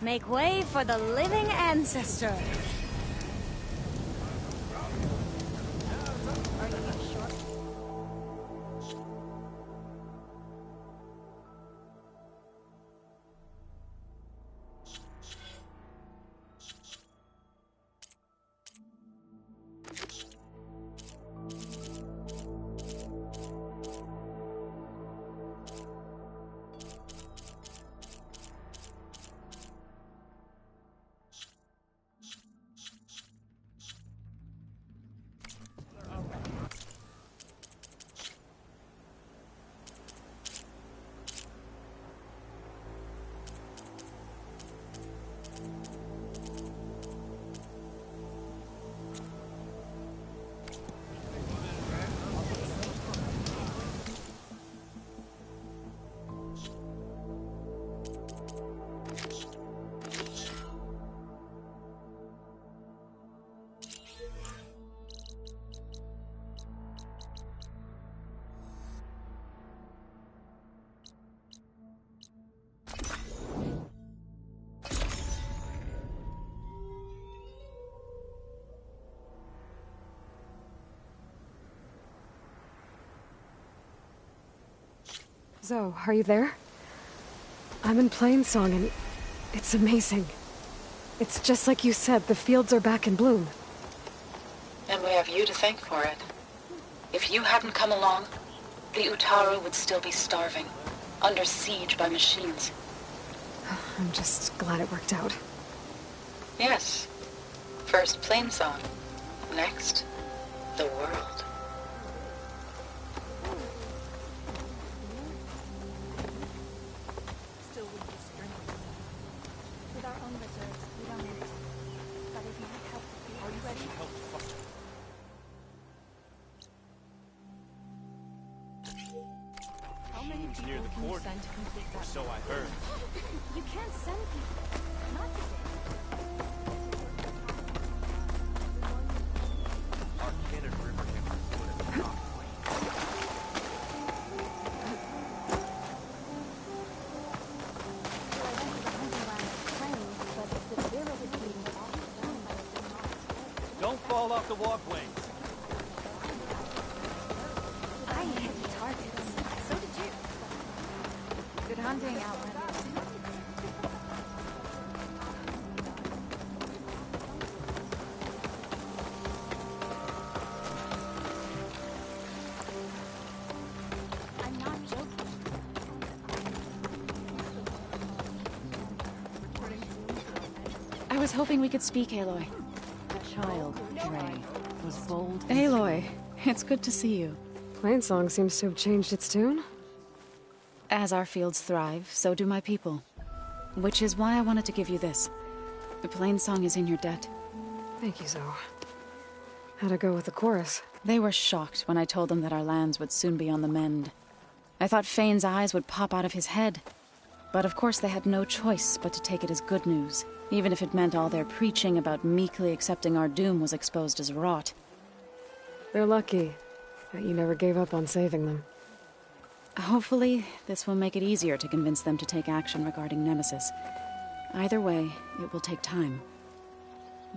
Make way for the living ancestor. Zoe, are you there? I'm in Plainsong and it's amazing. It's just like you said, the fields are back in bloom. And we have you to thank for it. If you hadn't come along, the Utaru would still be starving, under siege by machines. I'm just glad it worked out. Yes. First Plainsong. Next, the world. Near the court, or so I heard. You can't send people. Not Our Cannon River can be put at the top. Don't fall off the walkway. I hit targets. So did you. Good hunting, Alan. I'm not joking. I was hoping we could speak, Aloy. The child, Dre, was bold. Aloy, it's good to see you. Plainsong seems to have changed its tune. As our fields thrive, so do my people. Which is why I wanted to give you this. The Plainsong is in your debt. Thank you, Zoe. How'd it go with the chorus? They were shocked when I told them that our lands would soon be on the mend. I thought Fane's eyes would pop out of his head. But of course they had no choice but to take it as good news, even if it meant all their preaching about meekly accepting our doom was exposed as rot. They're lucky that you never gave up on saving them. Hopefully, this will make it easier to convince them to take action regarding Nemesis. Either way, it will take time.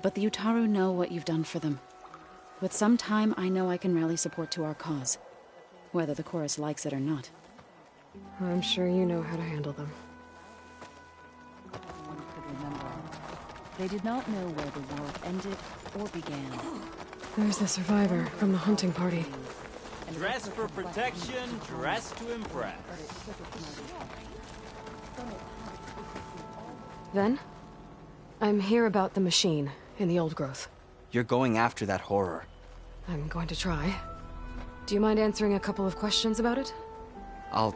But the Utaru know what you've done for them. With some time, I know I can rally support to our cause, whether the chorus likes it or not. I'm sure you know how to handle them. One could remember. They did not know where the world ended or began. There's the survivor from the hunting party. Dress for protection, dress to impress. Then, I'm here about the machine in the old growth. You're going after that horror. I'm going to try. Do you mind answering a couple of questions about it? I'll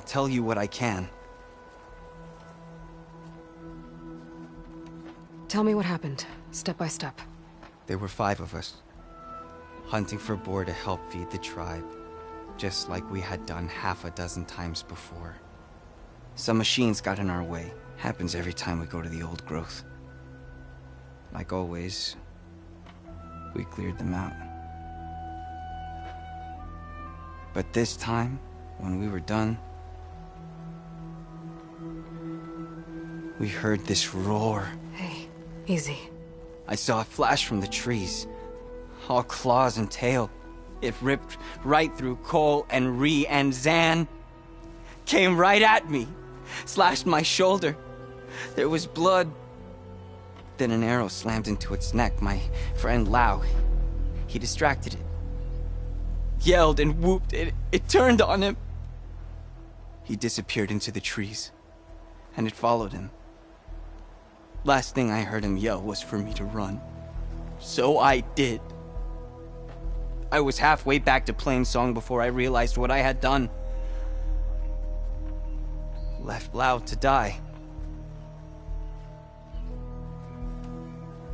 tell you what I can. Tell me what happened, step by step. There were 5 of us, hunting for boar to help feed the tribe, just like we had done half a dozen times before. Some machines got in our way. Happens every time we go to the old growth. Like always, we cleared them out. But this time, when we were done, we heard this roar. Hey, easy. I saw a flash from the trees. All claws and tail. It ripped right through Cole and Ree, and Zan came right at me. Slashed my shoulder. There was blood. Then an arrow slammed into its neck. My friend Lau, he distracted it. Yelled and whooped. It turned on him. He disappeared into the trees, and it followed him. Last thing I heard him yell was for me to run. So I did. I was halfway back to playing song before I realized what I had done. Left Lau to die.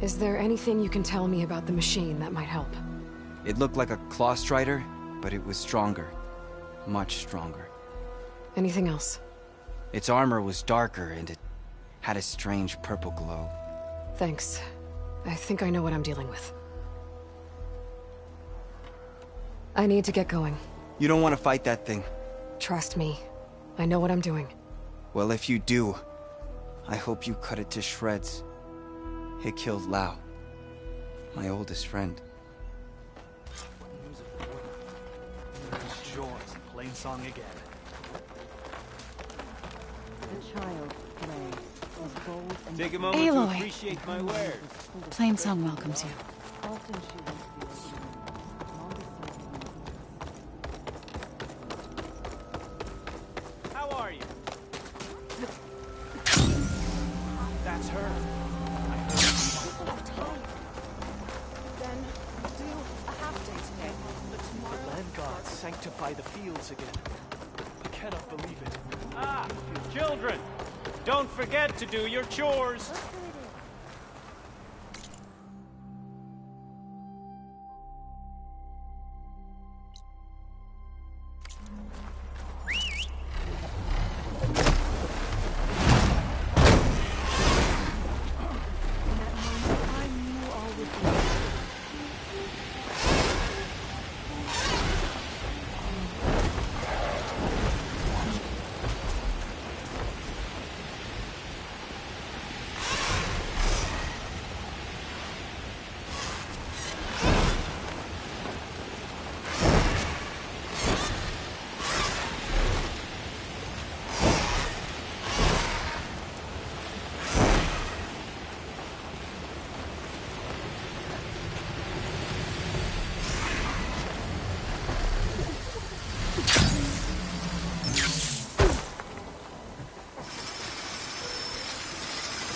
Is there anything you can tell me about the machine that might help? It looked like a claw strider, but it was stronger. Much stronger. Anything else? Its armor was darker, and it had a strange purple glow. Thanks. I think I know what I'm dealing with. I need to get going. You don't want to fight that thing. Trust me. I know what I'm doing. Well, if you do, I hope you cut it to shreds. It killed Lau, my oldest friend. Joy, plain song again. The child, Ray, was bold and Take a moment to Aloy. appreciate my wares. Plain Song welcomes you. often she was the How are you? That's her. I heard. Then do a half day today. The land gods sanctify the fields again. I cannot believe it. Ah, children, don't forget to do your chores.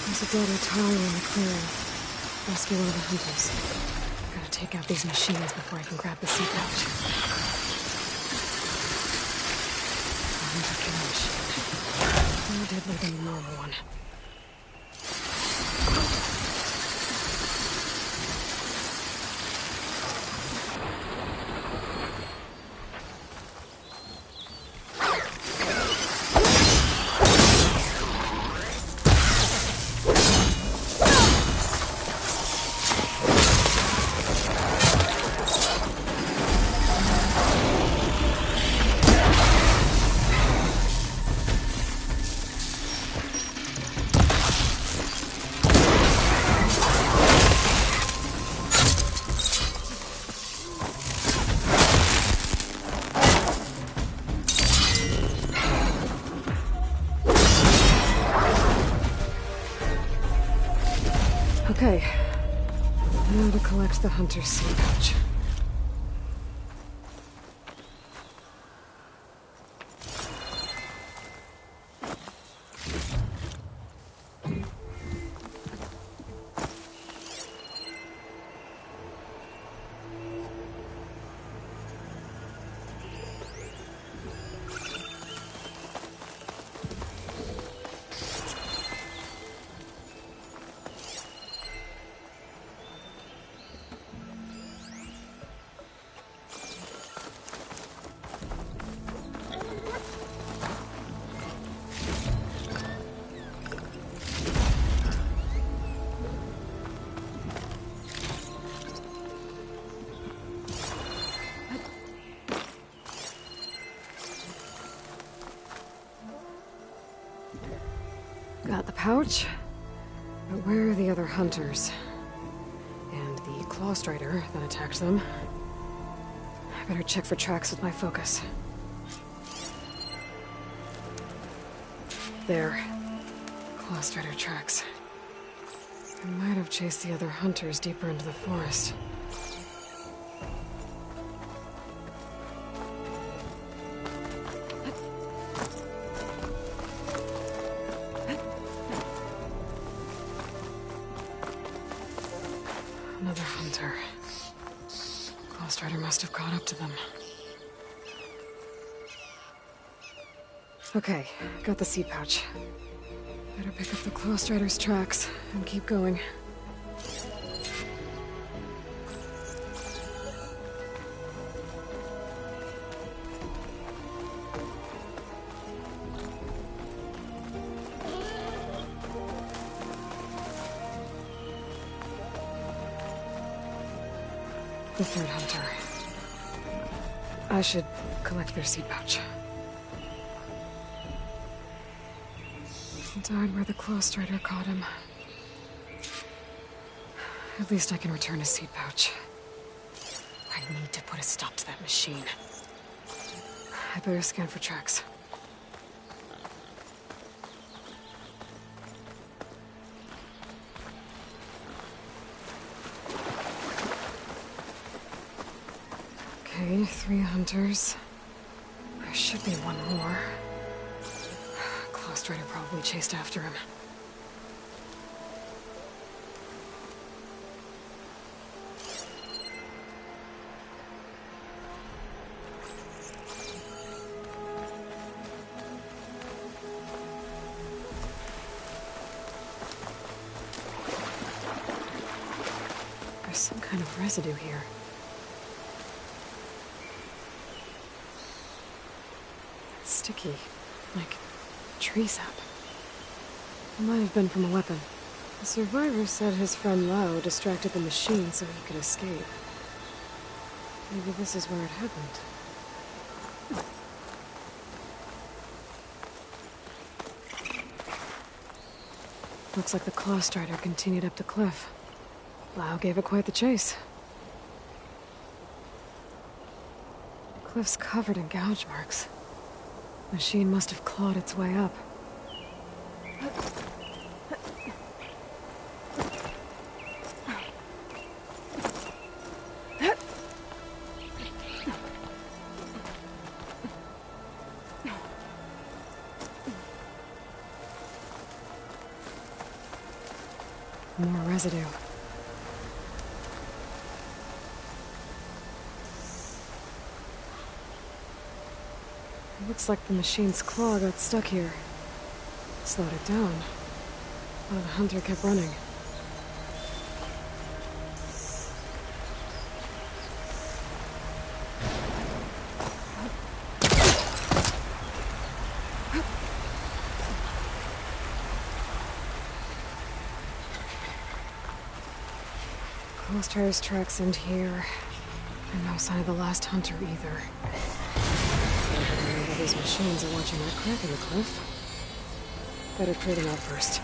There's a dead Utaru in the clearing. Rescue one of the hunters. Gotta take out these machines before I can grab the sea pouch. Hunter kill machine. More deadly than the normal one. Okay. Now to collect the hunter's sea pouch. pouch. But where are the other hunters? And the claw strider that attacked them? I better check for tracks with my focus. There. Claw strider tracks. I might have chased the other hunters deeper into the forest. Another hunter. Claw strider must have caught up to them. Okay, got the seed pouch. Better pick up the claw strider's tracks and keep going. The third hunter. I should collect their seed pouch. He died where the claw strider caught him. At least I can return his seed pouch. I need to put a stop to that machine. I better scan for tracks. Okay, 3 hunters. There should be one more. Claw strider probably chased after him. There's some kind of residue here. It's sticky, like tree sap. It might have been from a weapon. The survivor said his friend Lao distracted the machine so he could escape. Maybe this is where it happened. Looks like the claw strider continued up the cliff. Lao gave it quite the chase. The cliff's covered in gouge marks. The machine must have clawed its way up. More residue. It looks like the machine's claw got stuck here. Slowed it down. While the hunter kept running. Claw strider's tracks end here. And no sign of the last hunter either. Maybe these machines are watching that crack in the cliff. Better clear them out first.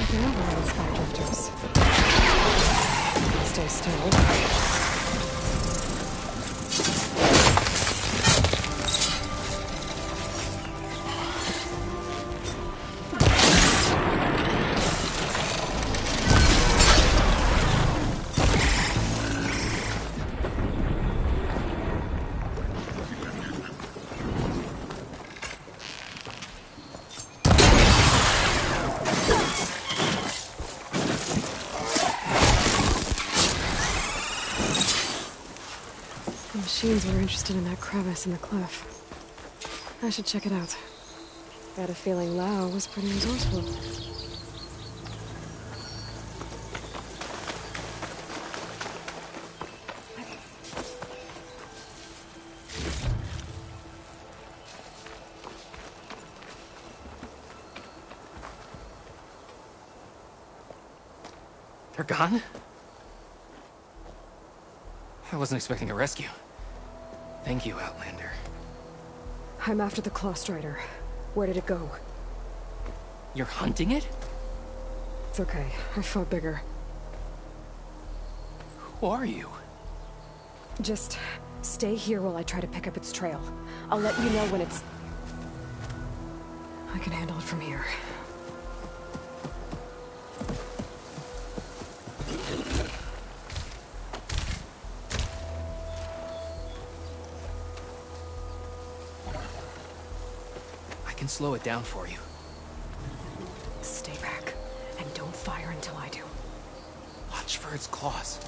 There are all these skydrifters. Stay still. The machines were interested in that crevice in the cliff. I should check it out. Got a feeling Lao was pretty resourceful. They're gone? I wasn't expecting a rescue. Thank you, Outlander. I'm after the Claw Strider. Where did it go? You're hunting it? It's okay. I fought bigger. Who are you? Just stay here while I try to pick up its trail. I'll let you know when it's... I can handle it from here. I can slow it down for you. Stay back, and don't fire until I do. Watch for its claws.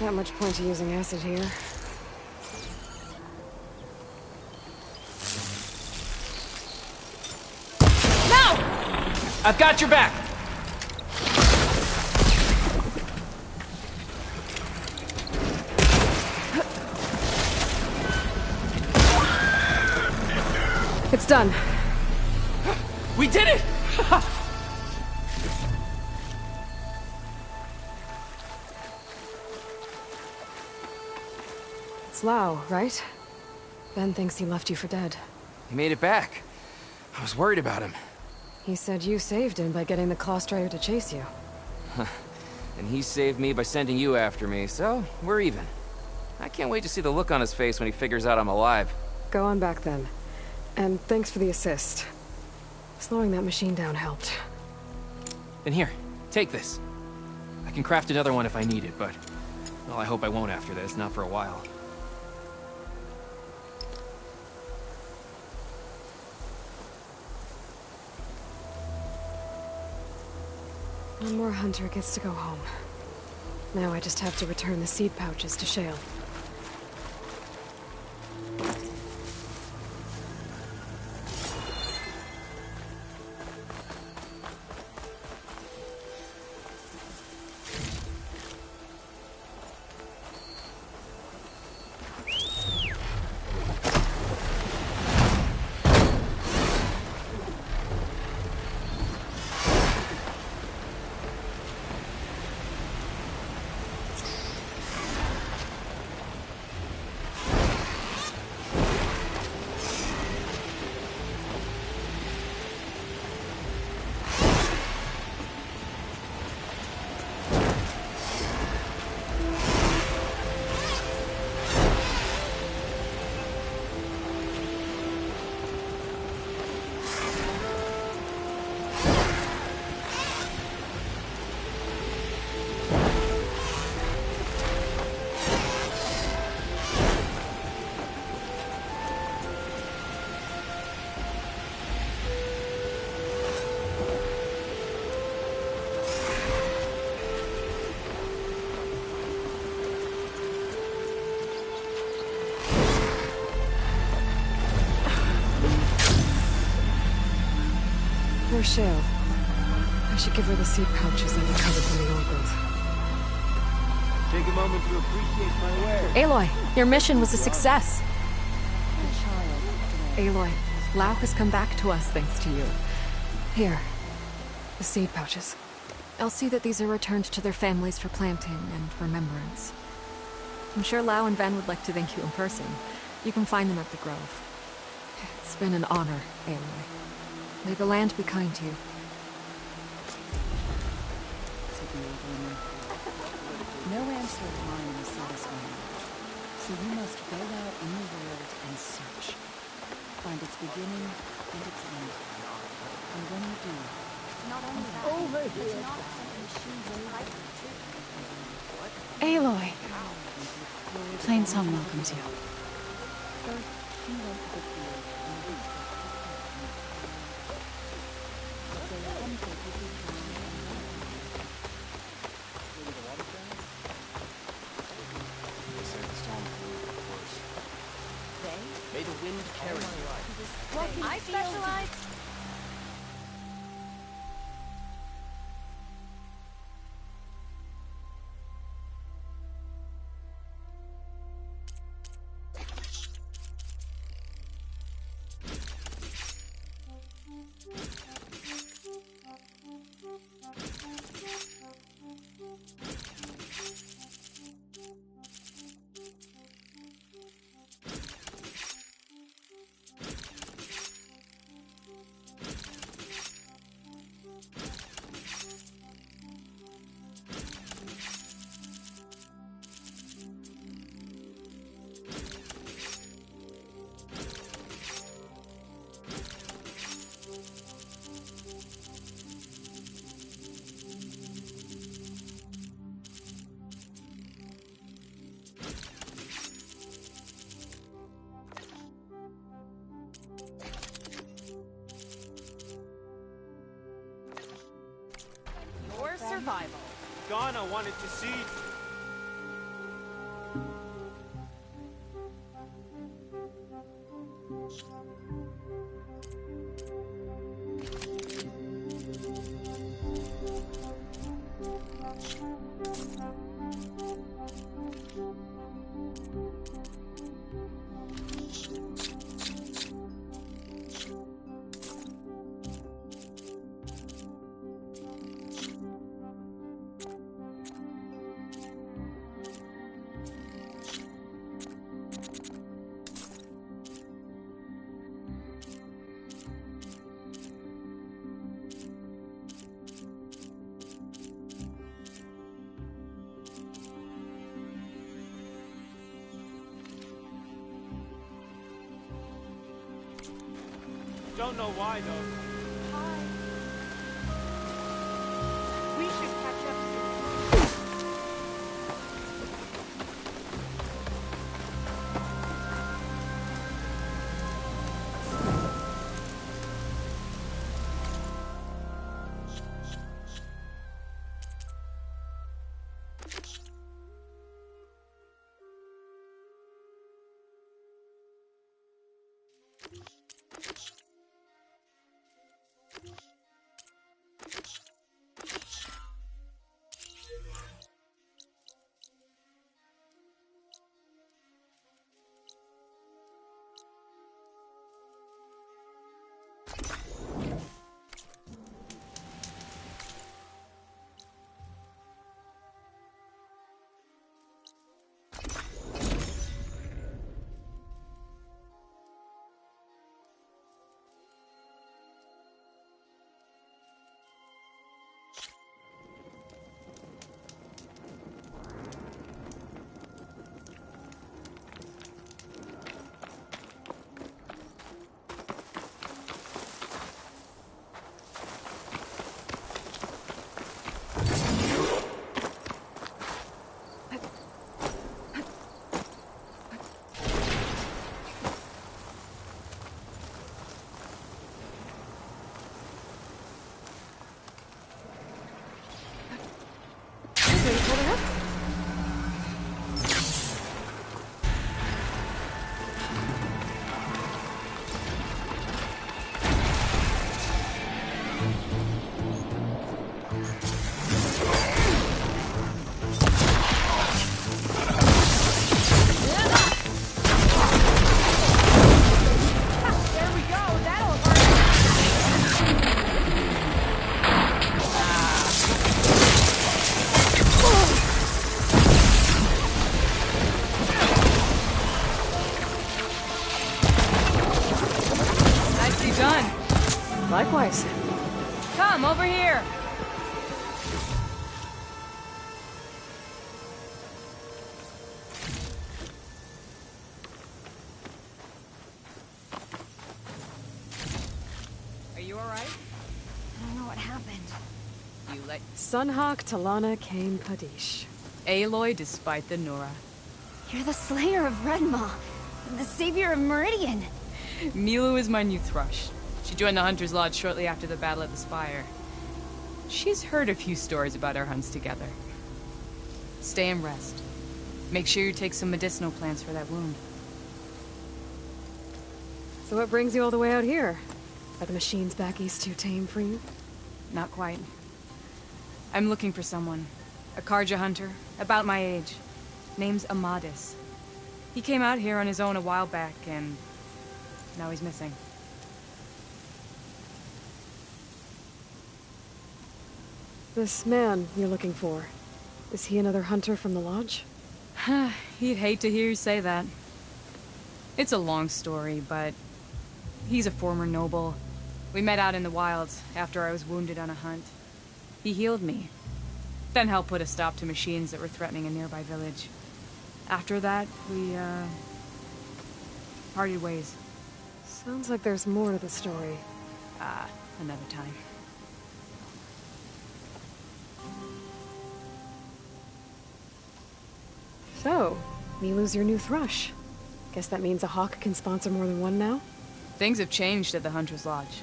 Not much point to using acid here. I've got your back! It's done. We did it! It's Lao, right? Ben thinks he left you for dead. He made it back. I was worried about him. He said you saved him by getting the Claw Strider to chase you. And he saved me by sending you after me, so we're even. I can't wait to see the look on his face when he figures out I'm alive. Go on back then. And thanks for the assist. Slowing that machine down helped. And here, take this. I can craft another one if I need it, but... well, I hope I won't after this, not for a while. One more hunter gets to go home. Now I just have to return the seed pouches to Shale. Where's Shale? I should give her the seed pouches I recovered from the old growth. Take a moment to appreciate my wares. Aloy, your mission was a success. Aloy, Lao has come back to us thanks to you. Here. The seed pouches. I'll see that these are returned to their families for planting and remembrance. I'm sure Lao and Van would like to thank you in person. You can find them at the Grove. It's been an honor, Aloy. May the land be kind to you. No answer of mine is satisfying. So you must go out in the world and search. Find its beginning and its end. And when you do, Not only that, over but here. not some machines are like too. Aloy! Plainsong welcomes you. First, she went to the field and reached the May the wind carry you. I specialize. Survival. Ghana wanted to see. Don't know why though. Hi. We should catch up soon. Likewise. Come over here. Are you alright? I don't know what happened. You let Sunhawk Talana Kane Padish. Aloy despite the Nora. You're the slayer of Redmaw, the savior of Meridian. Milu is my new thrush. She joined the Hunter's Lodge shortly after the battle at the Spire. She's heard a few stories about our hunts together. Stay and rest. Make sure you take some medicinal plants for that wound. So what brings you all the way out here? Are the machines back east too tame for you? Not quite. I'm looking for someone. A Karja hunter, about my age. Name's Amadis. He came out here on his own a while back, and now he's missing. This man you're looking for, is he another hunter from the lodge? He'd hate to hear you say that. It's a long story, but he's a former noble. We met out in the wilds after I was wounded on a hunt. He healed me, then helped put a stop to machines that were threatening a nearby village. After that, we, parted ways. Sounds like there's more to the story. Another time. So, Milu's your new thrush. Guess that means a hawk can sponsor more than one now? Things have changed at the Hunter's Lodge.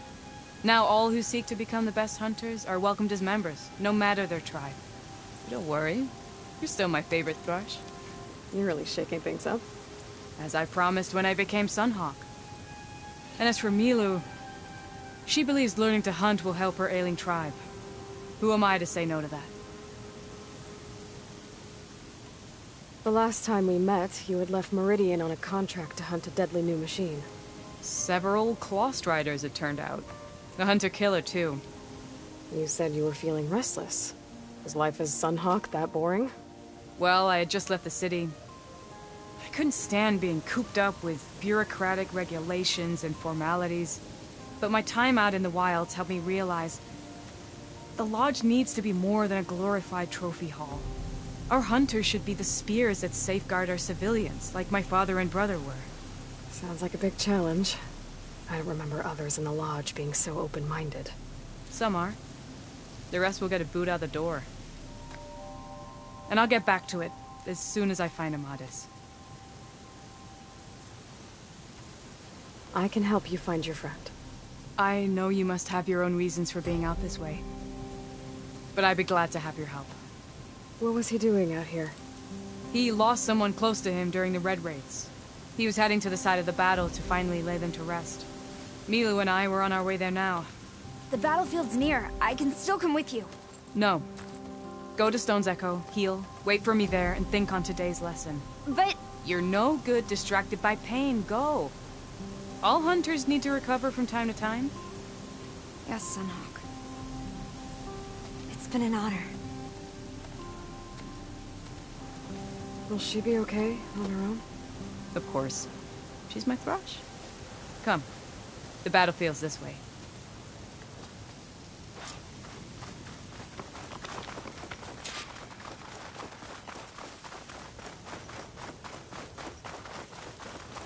Now all who seek to become the best hunters are welcomed as members, no matter their tribe. But don't worry, you're still my favorite thrush. You're really shaking things up. As I promised when I became Sunhawk. And as for Milu, she believes learning to hunt will help her ailing tribe. Who am I to say no to that? The last time we met, you had left Meridian on a contract to hunt a deadly new machine. Several Claw Riders, it turned out. A hunter-killer, too. You said you were feeling restless. Was life as Sunhawk that boring? Well, I had just left the city. I couldn't stand being cooped up with bureaucratic regulations and formalities. But my time out in the wilds helped me realize the lodge needs to be more than a glorified trophy hall. Our hunters should be the spears that safeguard our civilians, like my father and brother were. Sounds like a big challenge. I don't remember others in the lodge being so open-minded. Some are. The rest will get a boot out the door. And I'll get back to it as soon as I find Amadis. I can help you find your friend. I know you must have your own reasons for being out this way. But I'd be glad to have your help. What was he doing out here? He lost someone close to him during the Red Raids. He was heading to the side of the battle to finally lay them to rest. Milu and I were on our way there now. The battlefield's near. I can still come with you. No. Go to Stone's Echo, heal, wait for me there, and think on today's lesson. But... You're no good distracted by pain. Go. All hunters need to recover from time to time. Yes, Sunhawk. It's been an honor. Will she be okay on her own? Of course. She's my thrush. Come. The battlefield's this way.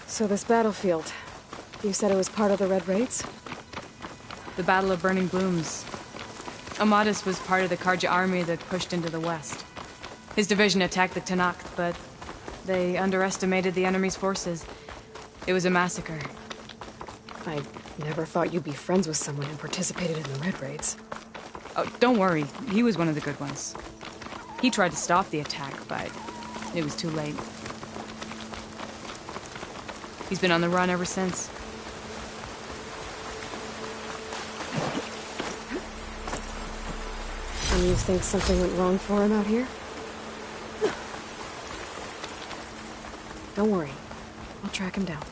So this battlefield, you said it was part of the Red Raids? The Battle of Burning Blooms. Amadis was part of the Karja army that pushed into the west. His division attacked the Tanakh, but they underestimated the enemy's forces. It was a massacre. I never thought you'd be friends with someone who participated in the Red Raids. Oh, don't worry. He was one of the good ones. He tried to stop the attack, but it was too late. He's been on the run ever since. And you think something went wrong for him out here? Don't worry. I'll track him down.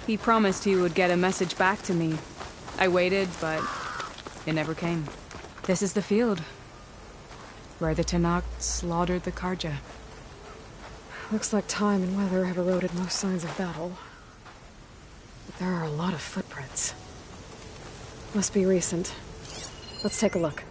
He promised he would get a message back to me. I waited, but it never came. This is the field, where the Tanakh slaughtered the Karja. Looks like time and weather have eroded most signs of battle. But there are a lot of footprints. Must be recent. Let's take a look.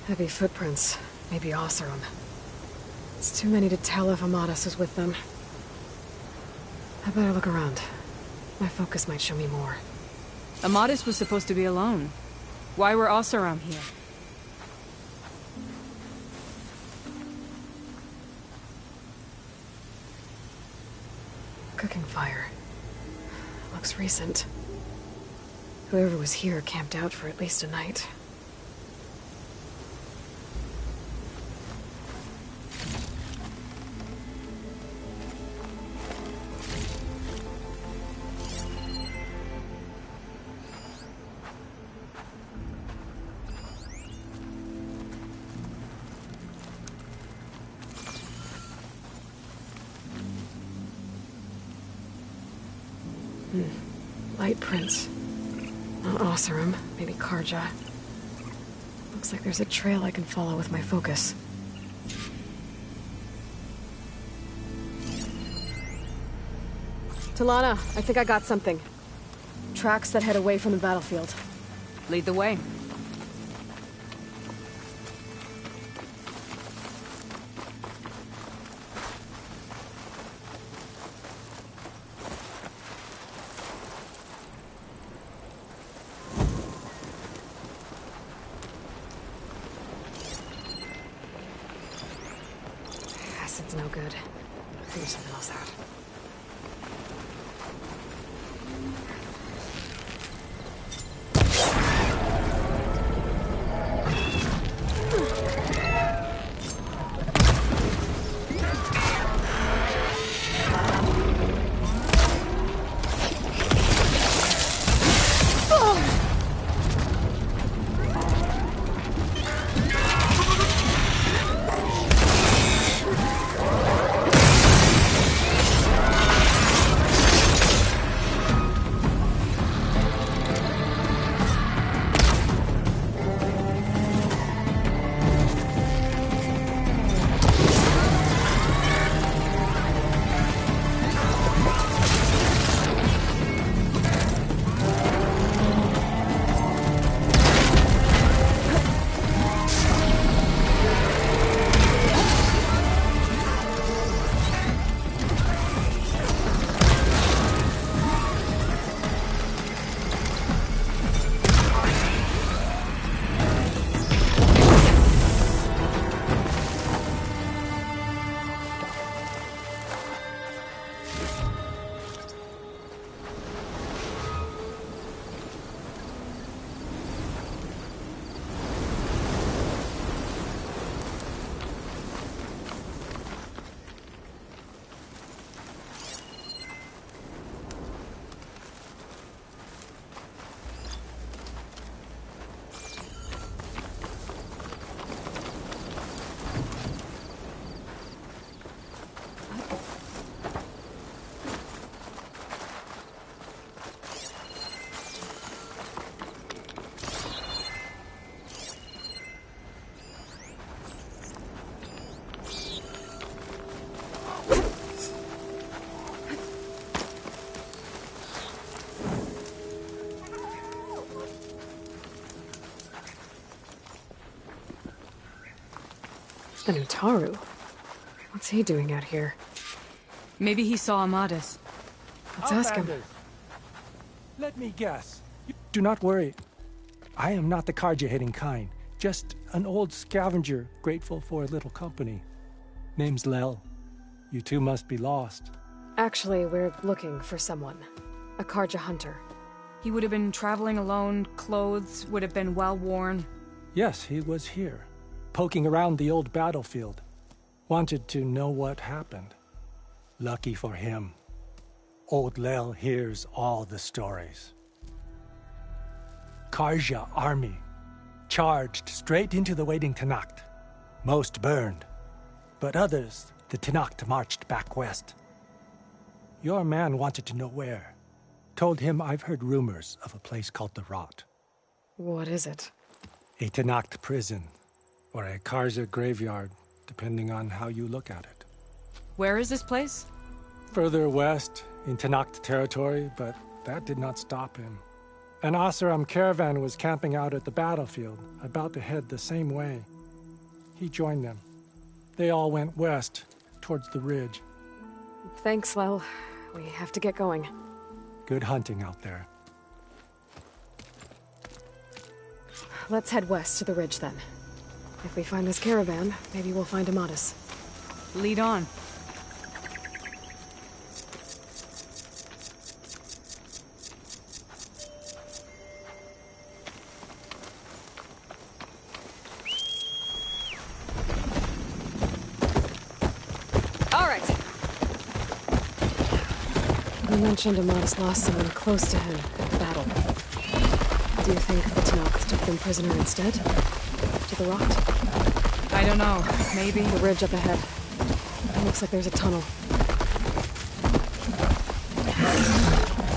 Heavy footprints. Maybe Osseram. It's too many to tell if Amadis is with them. I better look around. My focus might show me more. Amadis was supposed to be alone. Why were Osseram here? cooking fire. Looks recent. Whoever was here camped out for at least a night. Light prints. Not Oseram, maybe Karja. Looks like there's a trail I can follow with my focus. Talana, I think I got something. Tracks that head away from the battlefield. Lead the way. Acid's no good. Figure something else out. The Utaru? What's he doing out here? Maybe he saw Amadis. Let's ask him. Outlanders, let me guess. Do not worry. I am not the Karja-hating kind. Just an old scavenger grateful for a little company. Name's Lel. You two must be lost. Actually, we're looking for someone. A Karja hunter. He would have been traveling alone, clothes would have been well worn. Yes, he was here, poking around the old battlefield. Wanted to know what happened. Lucky for him, old Lel hears all the stories. Karja army charged straight into the waiting Tanacht. Most burned, but others, the Tanacht marched back west. Your man wanted to know where. Told him I've heard rumors of a place called the Rot. What is it? A Tanacht prison, or a Karja graveyard, depending on how you look at it. Where is this place? Further west, in Tanacht territory, but that did not stop him. An Oseram caravan was camping out at the battlefield, about to head the same way. He joined them. They all went west, towards the ridge. Thanks, Lel. We have to get going. Good hunting out there. Let's head west to the ridge, then. If we find this caravan, maybe we'll find Amadis. Lead on. mentioned Ahmad's lost someone close to him at the battle. Do you think the Tanakh took them prisoner instead? To the rot? I don't know. Maybe. The ridge up ahead. It looks like there's a tunnel.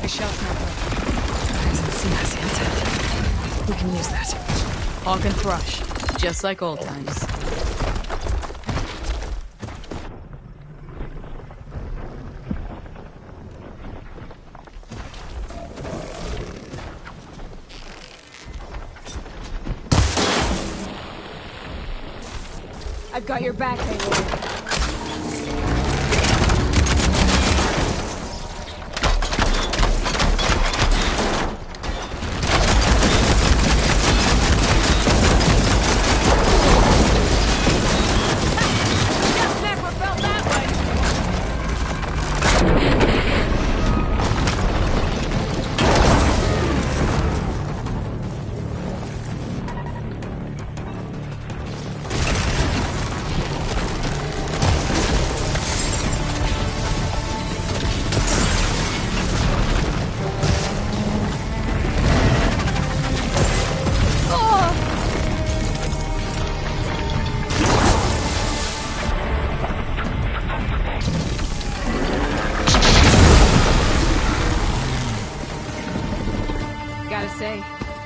A shell sniper. Doesn't seem as yet. We can use that. Hawk and thrush. Just like old times. I've got your back, Aloy.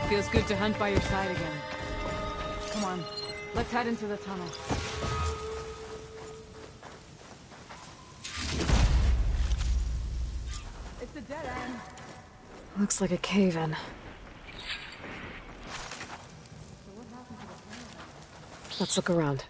Feels good to hunt by your side again. Come on, let's head into the tunnel. It's a dead end. Looks like a cave-in. Let's look around.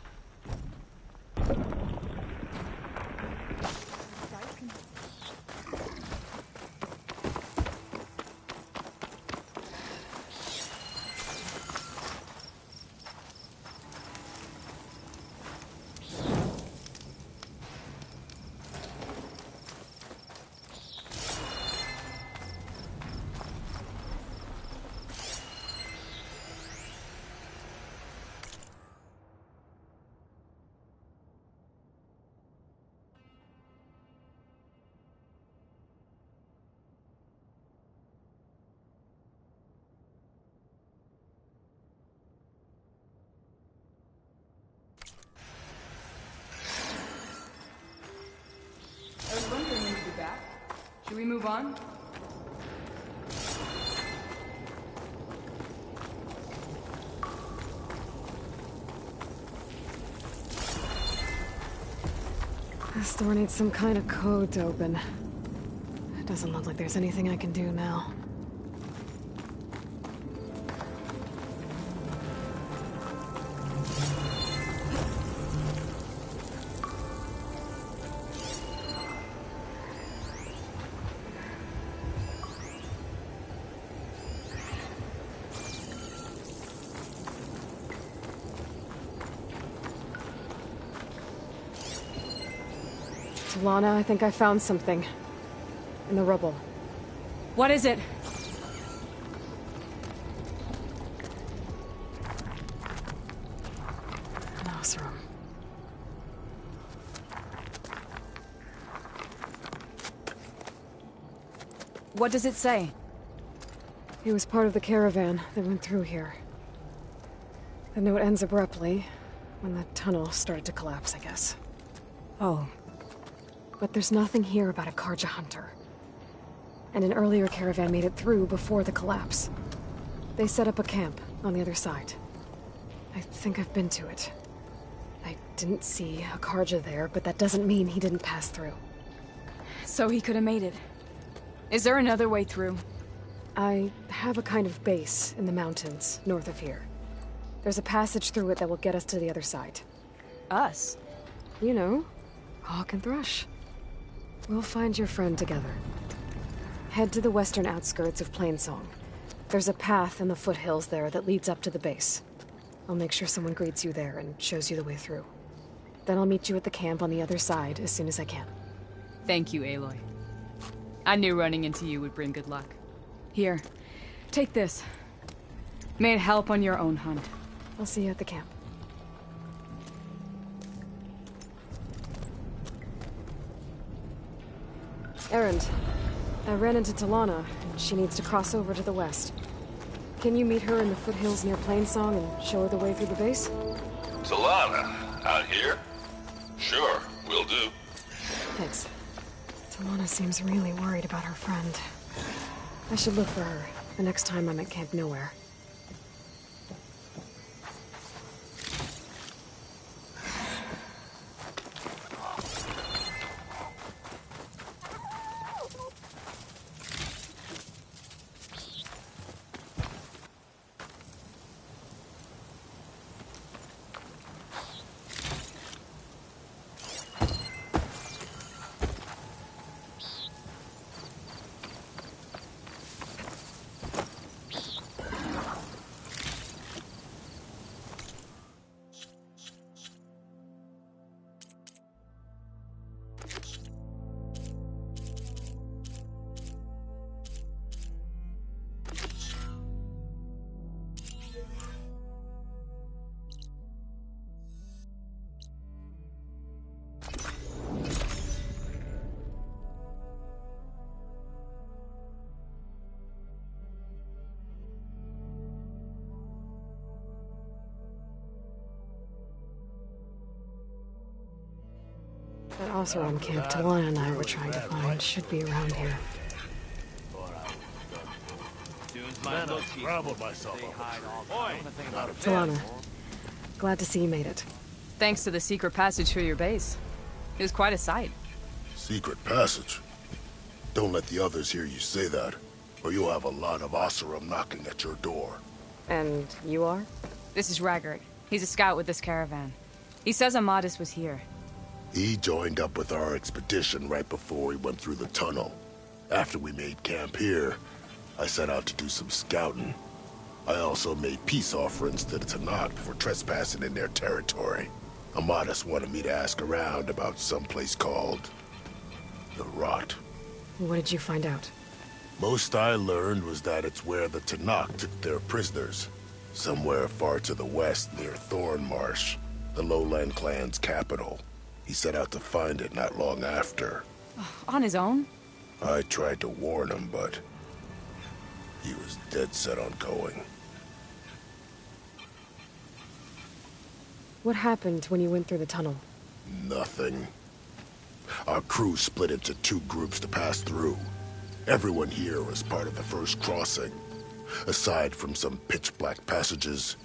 I was wondering when you'd be back. Should we move on? This door needs some kind of code to open. It doesn't look like there's anything I can do now. Lana, I think I found something. In the rubble. What is it? Mouse room. What does it say? He was part of the caravan that went through here. The note ends abruptly, when the tunnel started to collapse, I guess. Oh. But there's nothing here about a Karja hunter. And an earlier caravan made it through before the collapse. They set up a camp on the other side. I think I've been to it. I didn't see a Karja there, but that doesn't mean he didn't pass through. So he could have made it. Is there another way through? I have a kind of base in the mountains north of here. There's a passage through it that will get us to the other side. Us? You know, Hawk and Thrush. We'll find your friend together. Head to the western outskirts of Plainsong. There's a path in the foothills there that leads up to the base. I'll make sure someone greets you there and shows you the way through. Then I'll meet you at the camp on the other side as soon as I can. Thank you, Aloy. I knew running into you would bring good luck. Here, take this. May it help on your own hunt. I'll see you at the camp. Errand. I ran into Talana, and she needs to cross over to the west. Can you meet her in the foothills near Plainsong and show her the way through the base? Talana, out here? Sure, will do. Thanks. Talana seems really worried about her friend. I should look for her the next time I'm at Camp Nowhere. That Oseram camp Talana and I were trying to find should be around here. Talana, glad to see you made it. Thanks to the secret passage through your base. It was quite a sight. Secret passage? Don't let the others hear you say that, or you'll have a lot of Oseram knocking at your door. And you are? This is Raggart. He's a scout with this caravan. He says Amadis was here. He joined up with our expedition right before we went through the tunnel. After we made camp here, I set out to do some scouting. I also made peace offerings to the Tanakh for trespassing in their territory. Amadis wanted me to ask around about some place called the Rot. What did you find out? Most I learned was that it's where the Tanakh took their prisoners. Somewhere far to the west near Thornmarsh, the Lowland clan's capital. He set out to find it not long after. On his own? I tried to warn him, but he was dead set on going. What happened when you went through the tunnel? Nothing. Our crew split into two groups to pass through. Everyone here was part of the first crossing. Aside from some pitch-black passages,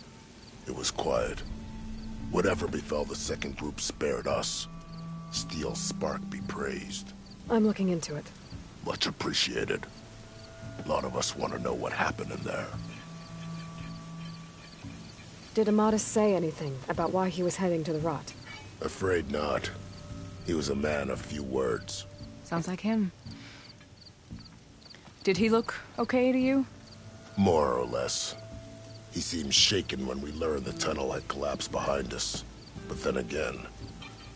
it was quiet. Whatever befell the second group spared us. Steel Spark be praised. I'm looking into it. Much appreciated. A lot of us want to know what happened in there. Did Amadis say anything about why he was heading to the Rot? Afraid not. He was a man of few words. Sounds like him. Did he look okay to you? More or less. He seemed shaken when we learned the tunnel had collapsed behind us. But then again,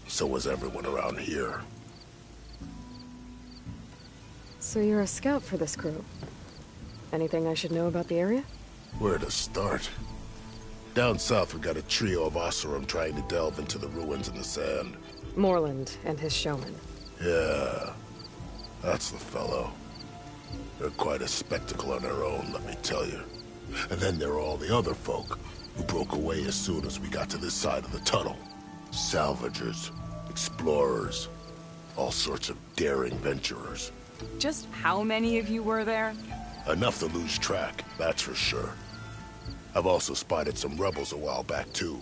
so was everyone around here. So you're a scout for this crew. Anything I should know about the area? Where to start? Down south we got a trio of Oseram trying to delve into the ruins in the sand. Moreland and his showman. Yeah, that's the fellow. They're quite a spectacle on their own, let me tell you. And then there are all the other folk, who broke away as soon as we got to this side of the tunnel. Salvagers, explorers, all sorts of daring venturers. Just how many of you were there? Enough to lose track, that's for sure. I've also spotted some rebels a while back, too.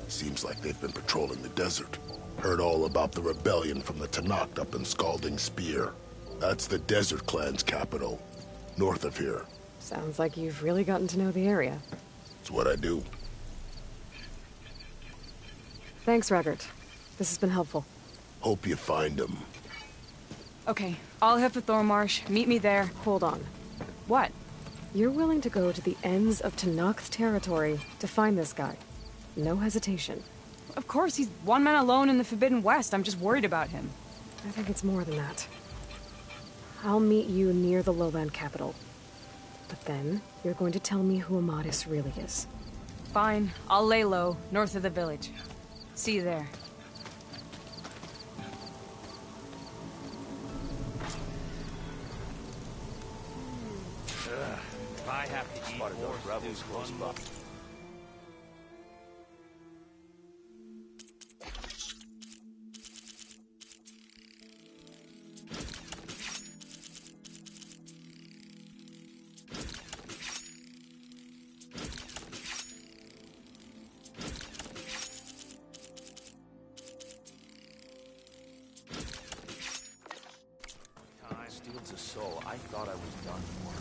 Seems like they've been patrolling the desert. Heard all about the rebellion from the Tanakh up in Scalding Spear. That's the Desert Clan's capital, north of here. Sounds like you've really gotten to know the area. It's what I do. Thanks, Raggart. This has been helpful. Hope you find him. Okay, I'll head for Thornmarsh. Meet me there. Hold on. What? You're willing to go to the ends of Tanakh's territory to find this guy. No hesitation. Of course, he's one man alone in the Forbidden West. I'm just worried about him. I think it's more than that. I'll meet you near the lowland capital. But then, you're going to tell me who Amadis really is. Fine. I'll lay low, north of the village. See you there. rebels close by. Steals a soul. I thought I was done for.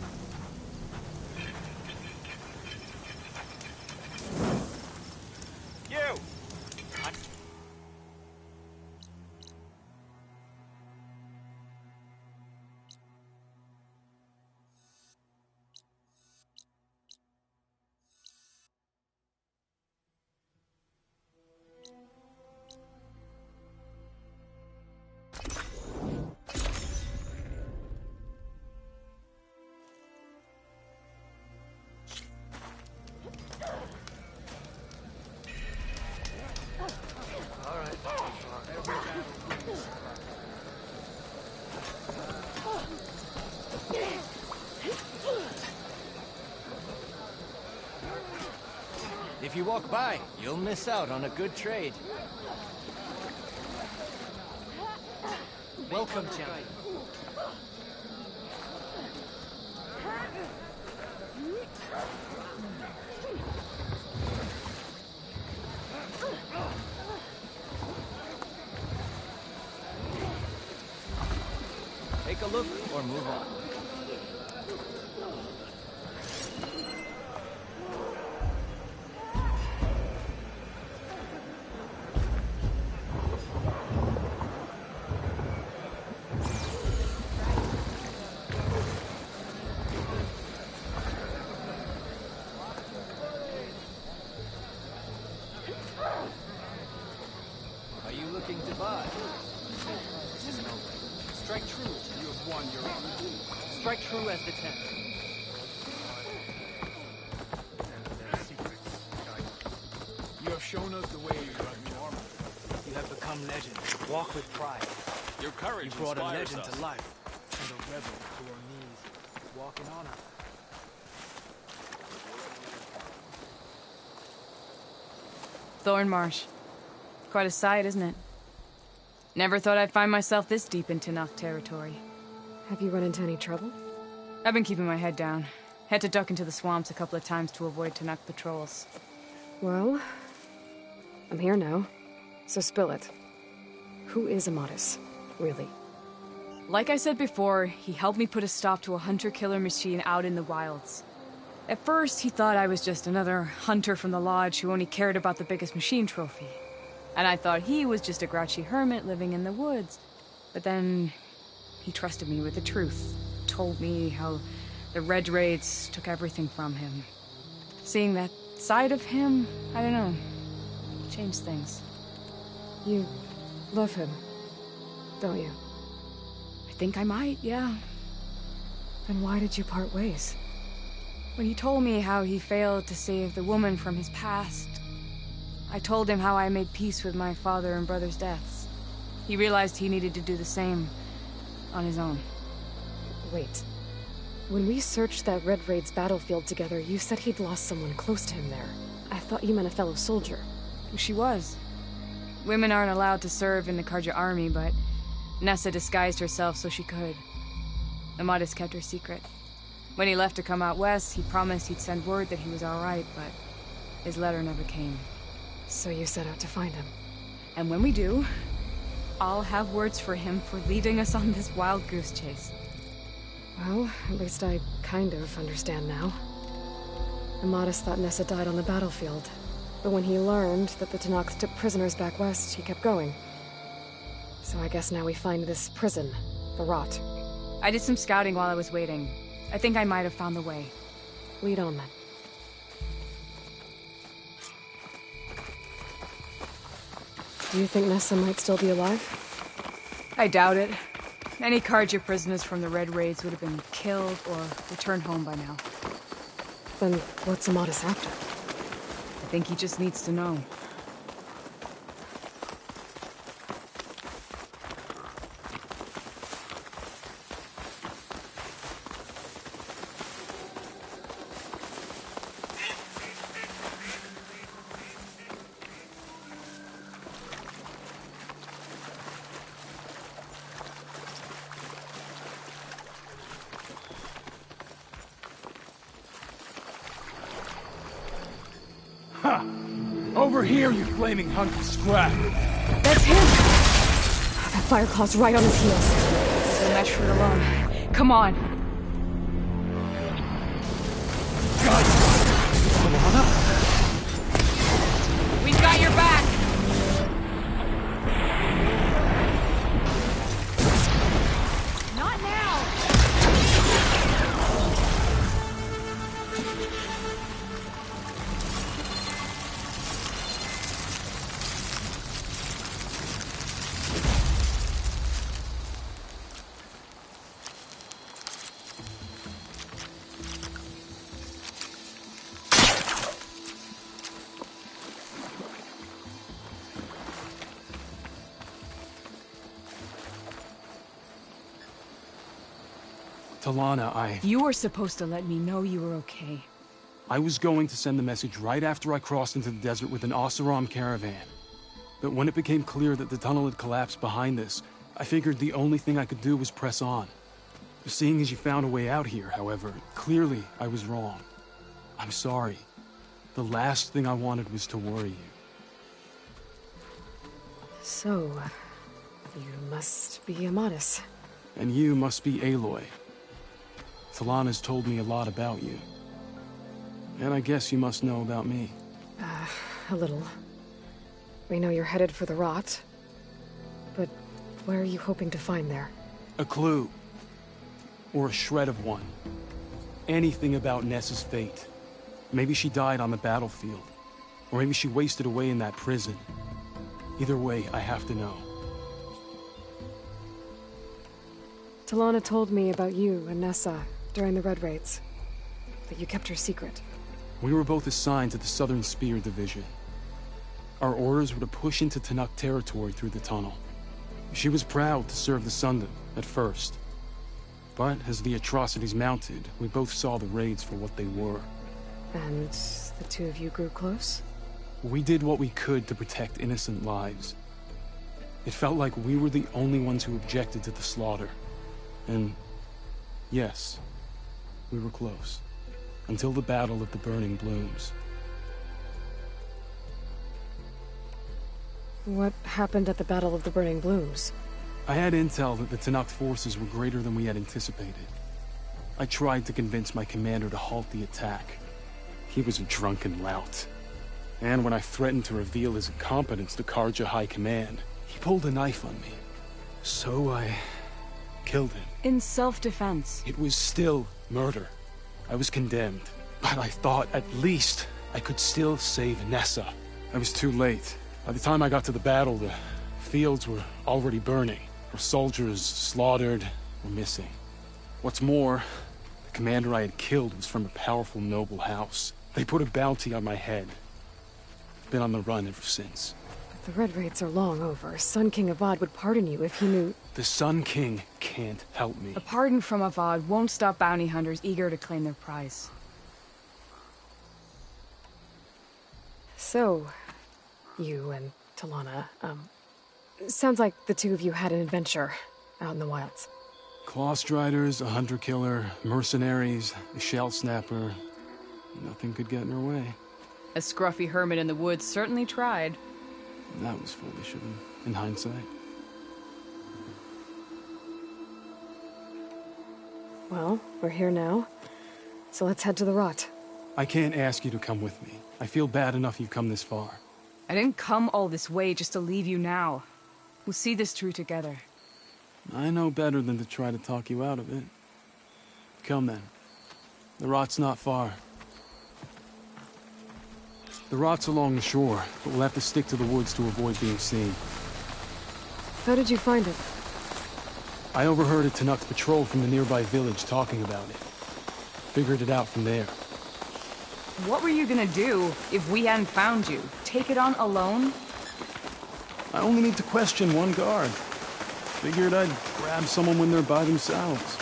You! If you walk by, you'll miss out on a good trade. Welcome, champion. Take a look or move on. Are you looking to buy? Strike true, you have won your own. Strike true as the 10th. You have shown us the way you got armor. You have become legend. Walk with pride. Your courage You brought a inspires legend us. to life, and a rebel to our knees. Walk in honor. Thornmarsh. Quite a sight, isn't it? Never thought I'd find myself this deep into Nock territory. Have you run into any trouble? I've been keeping my head down. Had to duck into the swamps a couple of times to avoid Tanakh patrols. Well, I'm here now, so spill it. Who is Amatis, really? Like I said before, he helped me put a stop to a hunter-killer machine out in the wilds. At first, he thought I was just another hunter from the lodge who only cared about the biggest machine trophy. And I thought he was just a grouchy hermit living in the woods. But then, he trusted me with the truth. Told me how the Red Raids took everything from him. Seeing that side of him, I don't know, changed things. You love him, don't you? I think I might, yeah. Then why did you part ways? When he told me how he failed to save the woman from his past, I told him how I made peace with my father and brother's deaths. He realized he needed to do the same on his own. Wait. When we searched that Red Raid's battlefield together, you said he'd lost someone close to him there. I thought you meant a fellow soldier. She was. Women aren't allowed to serve in the Karja army, but Nessa disguised herself so she could. Amatis kept her secret. When he left to come out west, he promised he'd send word that he was alright, but his letter never came. So you set out to find him. And when we do, I'll have words for him for leading us on this wild goose chase. Well, at least I kind of understand now. Amatis thought Nessa died on the battlefield, but when he learned that the Tanakh took prisoners back west, he kept going. So I guess now we find this prison, the Rot. I did some scouting while I was waiting. I think I might have found the way. Lead on, then. Do you think Nessa might still be alive? I doubt it. Any Karja prisoners from the Red Raids would have been killed or returned home by now. Then what's Amatis after? I think he just needs to know. Ha! Over here, you flaming hunk of scrap! That's him! That Fireclaw's right on his heels. This is a match for it alone. Come on. God! Alana? We've got your back! Not now! Talana, You were supposed to let me know you were okay. I was going to send the message right after I crossed into the desert with an Oseram caravan. But when it became clear that the tunnel had collapsed behind us, I figured the only thing I could do was press on. Seeing as you found a way out here, however, clearly I was wrong. I'm sorry. The last thing I wanted was to worry you. So, you must be Amatis. And you must be Aloy. Talana's told me a lot about you. And I guess you must know about me. A little. We know you're headed for the rot. But what are you hoping to find there? A clue. Or a shred of one. Anything about Nessa's fate. Maybe she died on the battlefield. Or maybe she wasted away in that prison. Either way, I have to know. Talana told me about you and Nessa during the Red Raids. That you kept her secret. We were both assigned to the Southern Spear Division. Our orders were to push into Tanuk territory through the tunnel. She was proud to serve the Sundom at first. But as the atrocities mounted, we both saw the raids for what they were. And the two of you grew close? We did what we could to protect innocent lives. It felt like we were the only ones who objected to the slaughter. And yes, we were close. Until the Battle of the Burning Blooms. What happened at the Battle of the Burning Blooms? I had intel that the Tanuk forces were greater than we had anticipated. I tried to convince my commander to halt the attack. He was a drunken lout. And when I threatened to reveal his incompetence to Karja High Command, he pulled a knife on me. So I killed him. In self-defense. It was still murder. I was condemned. But I thought at least I could still save Nessa. I was too late. By the time I got to the battle, the fields were already burning. Our soldiers slaughtered or missing. What's more, the commander I had killed was from a powerful noble house. They put a bounty on my head. Been on the run ever since. But the Red Raids are long over. Sun King Avad would pardon you if he knew... The Sun King can't help me. A pardon from Avad won't stop bounty hunters eager to claim their prize. So, you and Talana, sounds like the two of you had an adventure out in the wilds. Clawstriders, a hunter-killer, mercenaries, a shell snapper. Nothing could get in her way. A scruffy hermit in the woods certainly tried. That was foolish of him, in hindsight. Well, we're here now, so let's head to the rot. I can't ask you to come with me. I feel bad enough you've come this far. I didn't come all this way just to leave you now. We'll see this through together. I know better than to try to talk you out of it. Come then. The rot's not far. The rot's along the shore, but we'll have to stick to the woods to avoid being seen. How did you find it? I overheard a Tanuk patrol from the nearby village talking about it. Figured it out from there. What were you gonna do if we hadn't found you? Take it on alone? I only need to question one guard. Figured I'd grab someone when they're by themselves.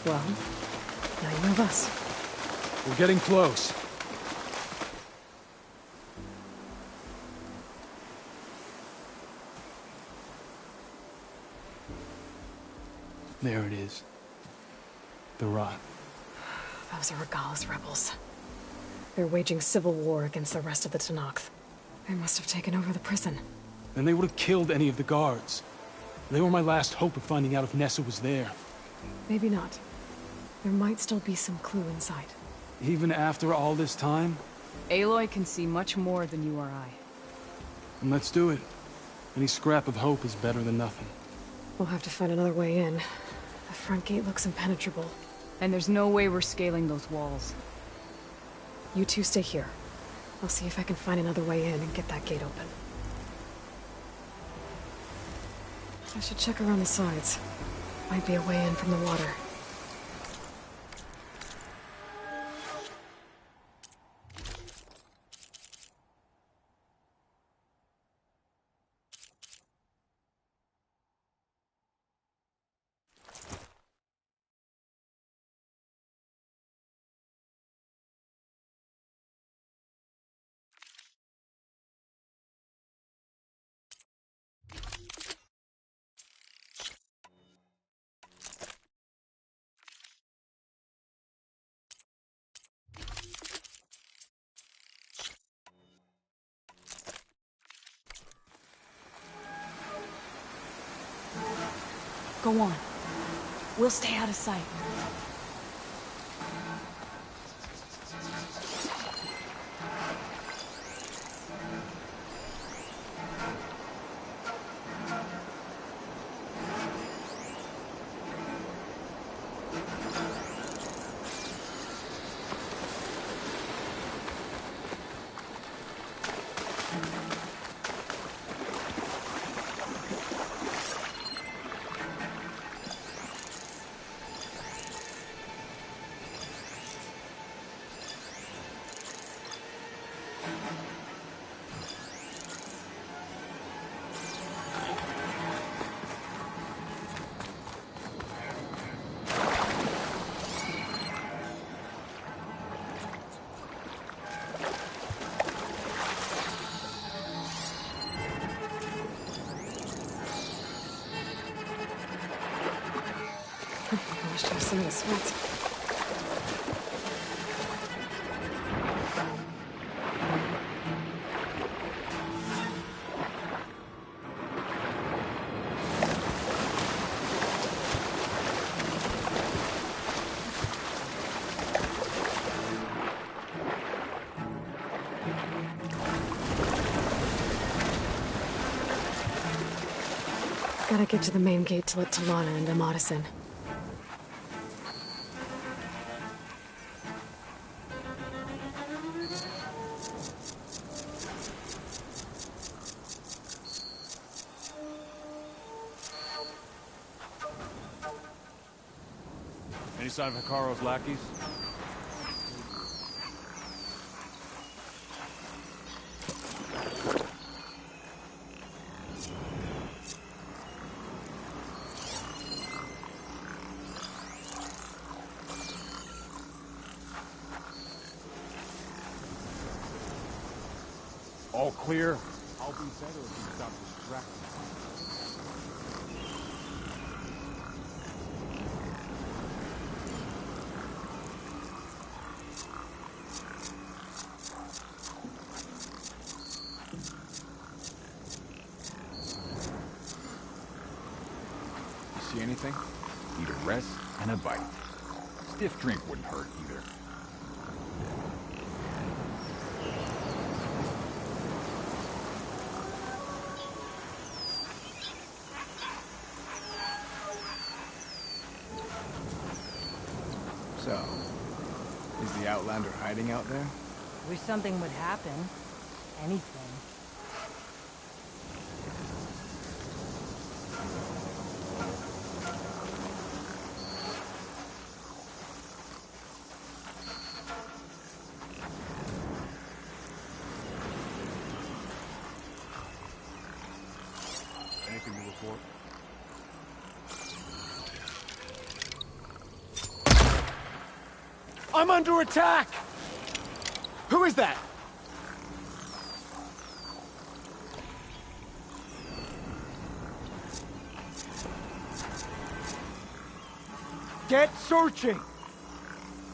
Well, now you have us. We're getting close. There it is. The rot. Those are Regala's rebels. They're waging civil war against the rest of the Tenakth. They must have taken over the prison. Then they would have killed any of the guards. They were my last hope of finding out if Nessa was there. Maybe not. There might still be some clue inside. Even after all this time? Aloy can see much more than you or I. Then let's do it. Any scrap of hope is better than nothing. We'll have to find another way in. The front gate looks impenetrable. And there's no way we're scaling those walls. You two stay here. I'll see if I can find another way in and get that gate open. I should check around the sides. Might be a way in from the water. Go on. We'll stay out of sight. I wish I had some of the sweets. Gotta get to the main gate to let Talana and Amatis in. Any sign of Hikaru's lackeys? All clear? I'll be better if you stop distracting. See anything? Need a rest and a bite. Stiff drink wouldn't hurt either. So, is the Outlander hiding out there? Wish something would happen. Anything. Anything to report? I'm under attack! Who is that? Get searching!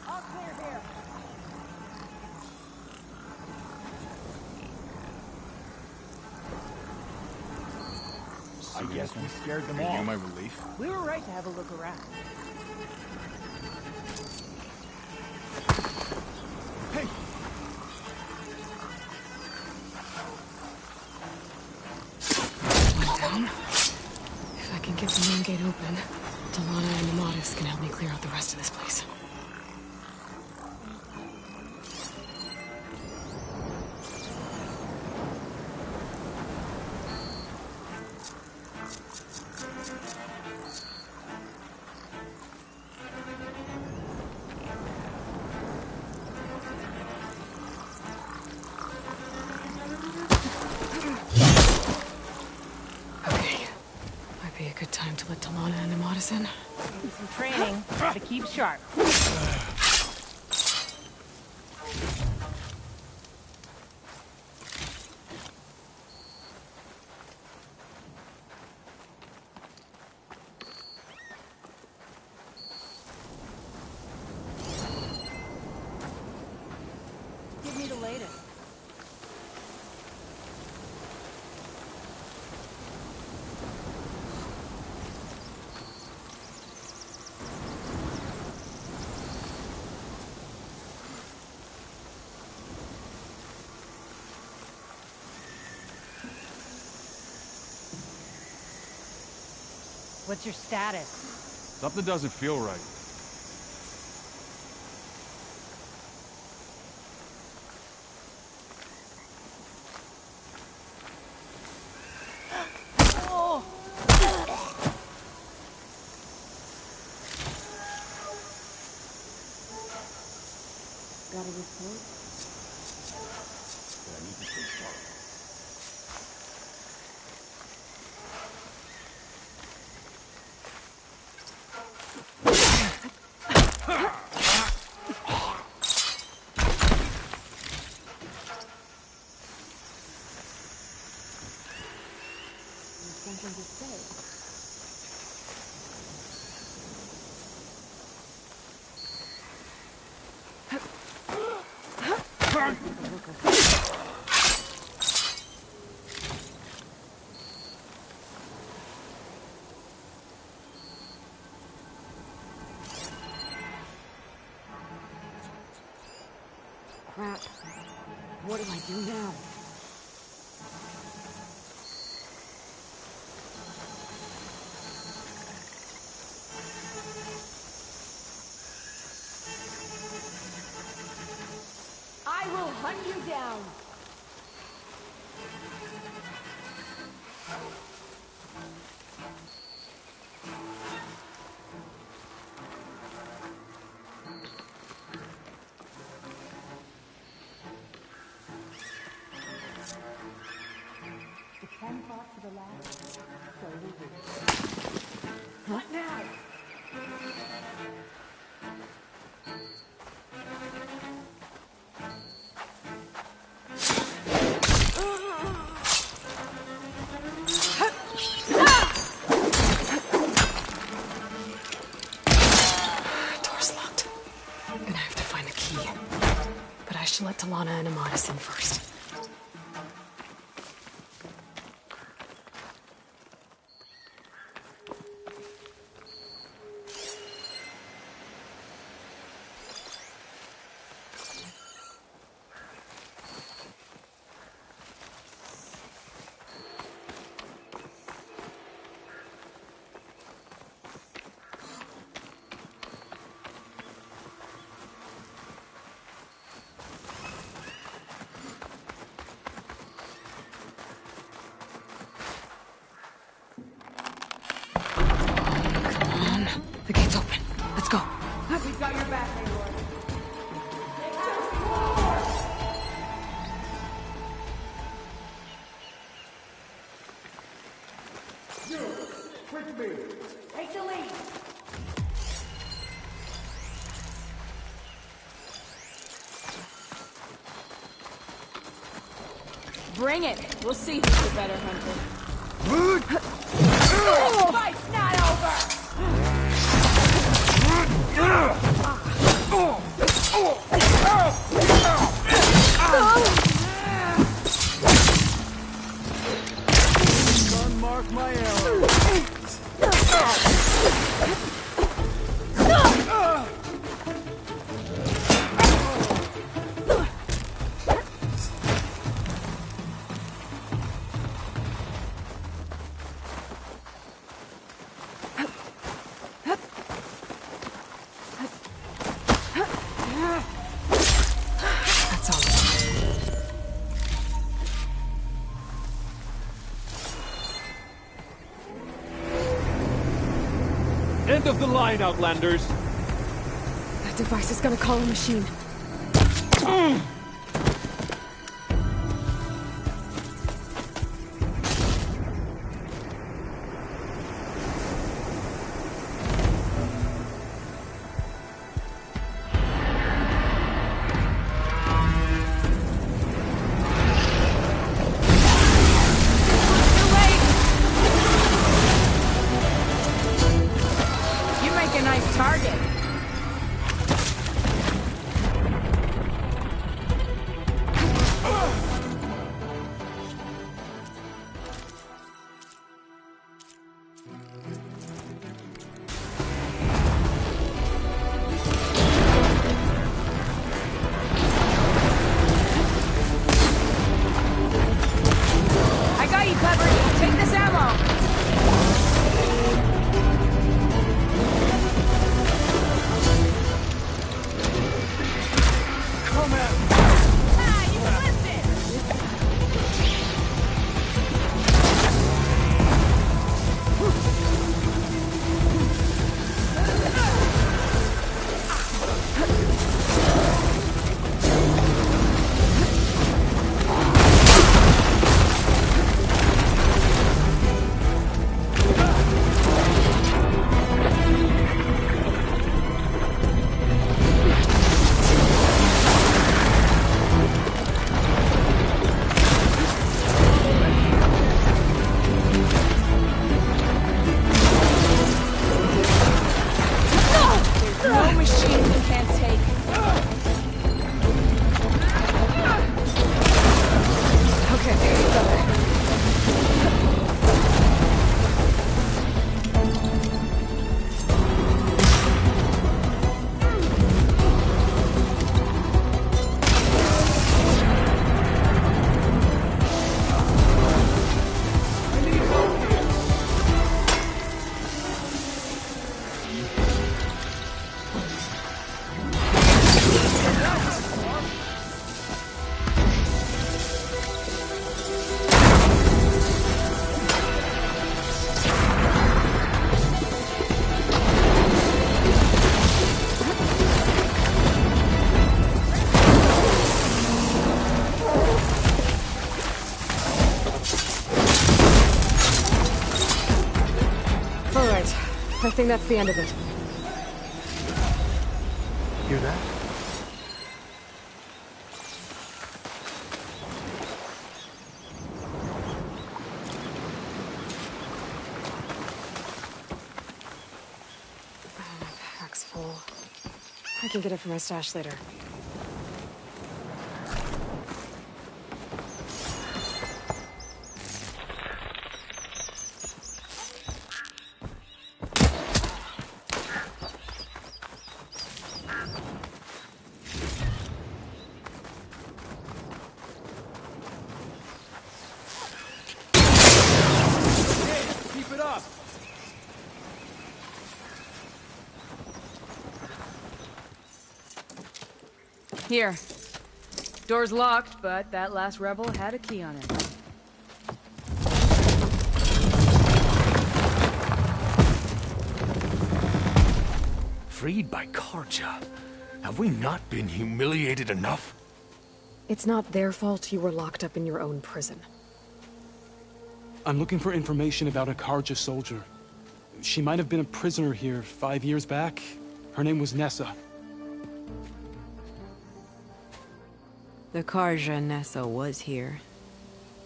All clear here. I guess we scared them Are all. you my relief? We were right to have a look around. Hey! One down. If I can get the main gate open, Delana and Amatis can help me clear out the rest of this place. Good time to let Delana and Amatis in. Some training. Gotta keep sharp. Give me the latest. What's your status? Something doesn't feel right. Oh! Got a report? I need to stay sharp. Something to say. Crap. What do I do now? I will hunt you down. It's 10 o'clock to the last. So we'll do. What now? Door's locked. I'm gonna have to find the key. But I should let Delana and Amatis in first. The gate's open. Let's go. We got your back, Aloy. You, with me. Take the lead. Bring it. We'll see who's the better hunter. Fight's not over. Unmark my arrow. End of the line, Outlanders! That device is gonna call a machine. I think that's the end of it. Hear that? My pack's full. I can get it from my stash later. Here. Door's locked, but that last rebel had a key on it. Freed by Karja? Have we not been humiliated enough? It's not their fault you were locked up in your own prison. I'm looking for information about a Karja soldier. She might have been a prisoner here 5 years back. Her name was Nessa. The Karja Nessa was here.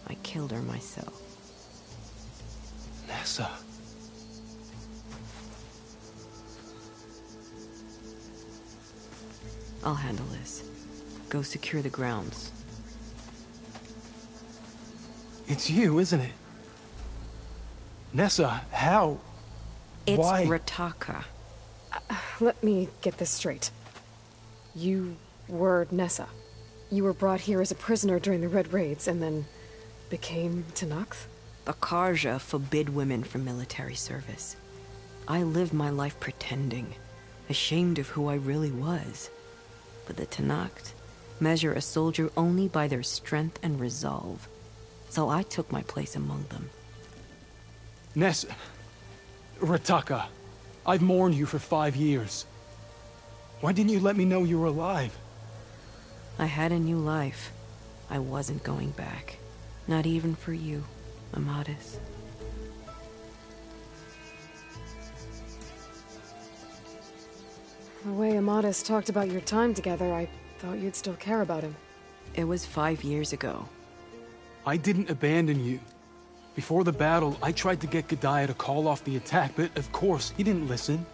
I killed her myself. Nessa? I'll handle this. Go secure the grounds. It's you, isn't it? Nessa, how? It's Why? Rataka. Let me get this straight. You were Nessa. You were brought here as a prisoner during the Red Raids, and then became Tenakth? The Karja forbid women from military service. I lived my life pretending, ashamed of who I really was. But the Tenakth measure a soldier only by their strength and resolve. So I took my place among them. Nessa... Rataka. I've mourned you for 5 years. Why didn't you let me know you were alive? I had a new life. I wasn't going back. Not even for you, Amadis. The way Amadis talked about your time together, I thought you'd still care about him. It was 5 years ago. I didn't abandon you. Before the battle, I tried to get Godiah to call off the attack, but of course, he didn't listen.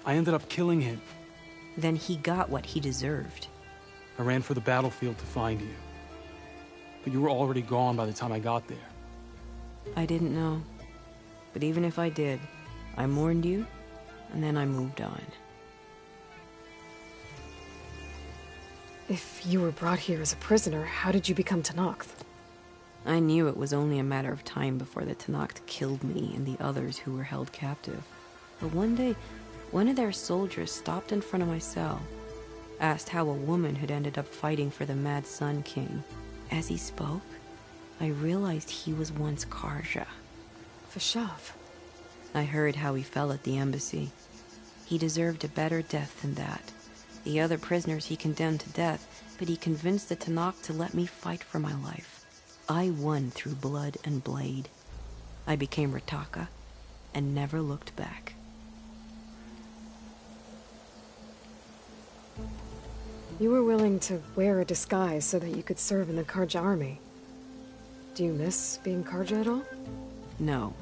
I ended up killing him. Then he got what he deserved. I ran for the battlefield to find you. But you were already gone by the time I got there. I didn't know. But even if I did, I mourned you, and then I moved on. If you were brought here as a prisoner, how did you become Tenakth? I knew it was only a matter of time before the Tenakth killed me and the others who were held captive. But one day, one of their soldiers stopped in front of my cell, asked how a woman had ended up fighting for the Mad Sun King. As he spoke, I realized he was once Karja. Vashav. I heard how he fell at the embassy. He deserved a better death than that. The other prisoners he condemned to death, but he convinced the Tenakth to let me fight for my life. I won through blood and blade. I became Rataka, and never looked back. You were willing to wear a disguise so that you could serve in the Karja army. Do you miss being Karja at all? No.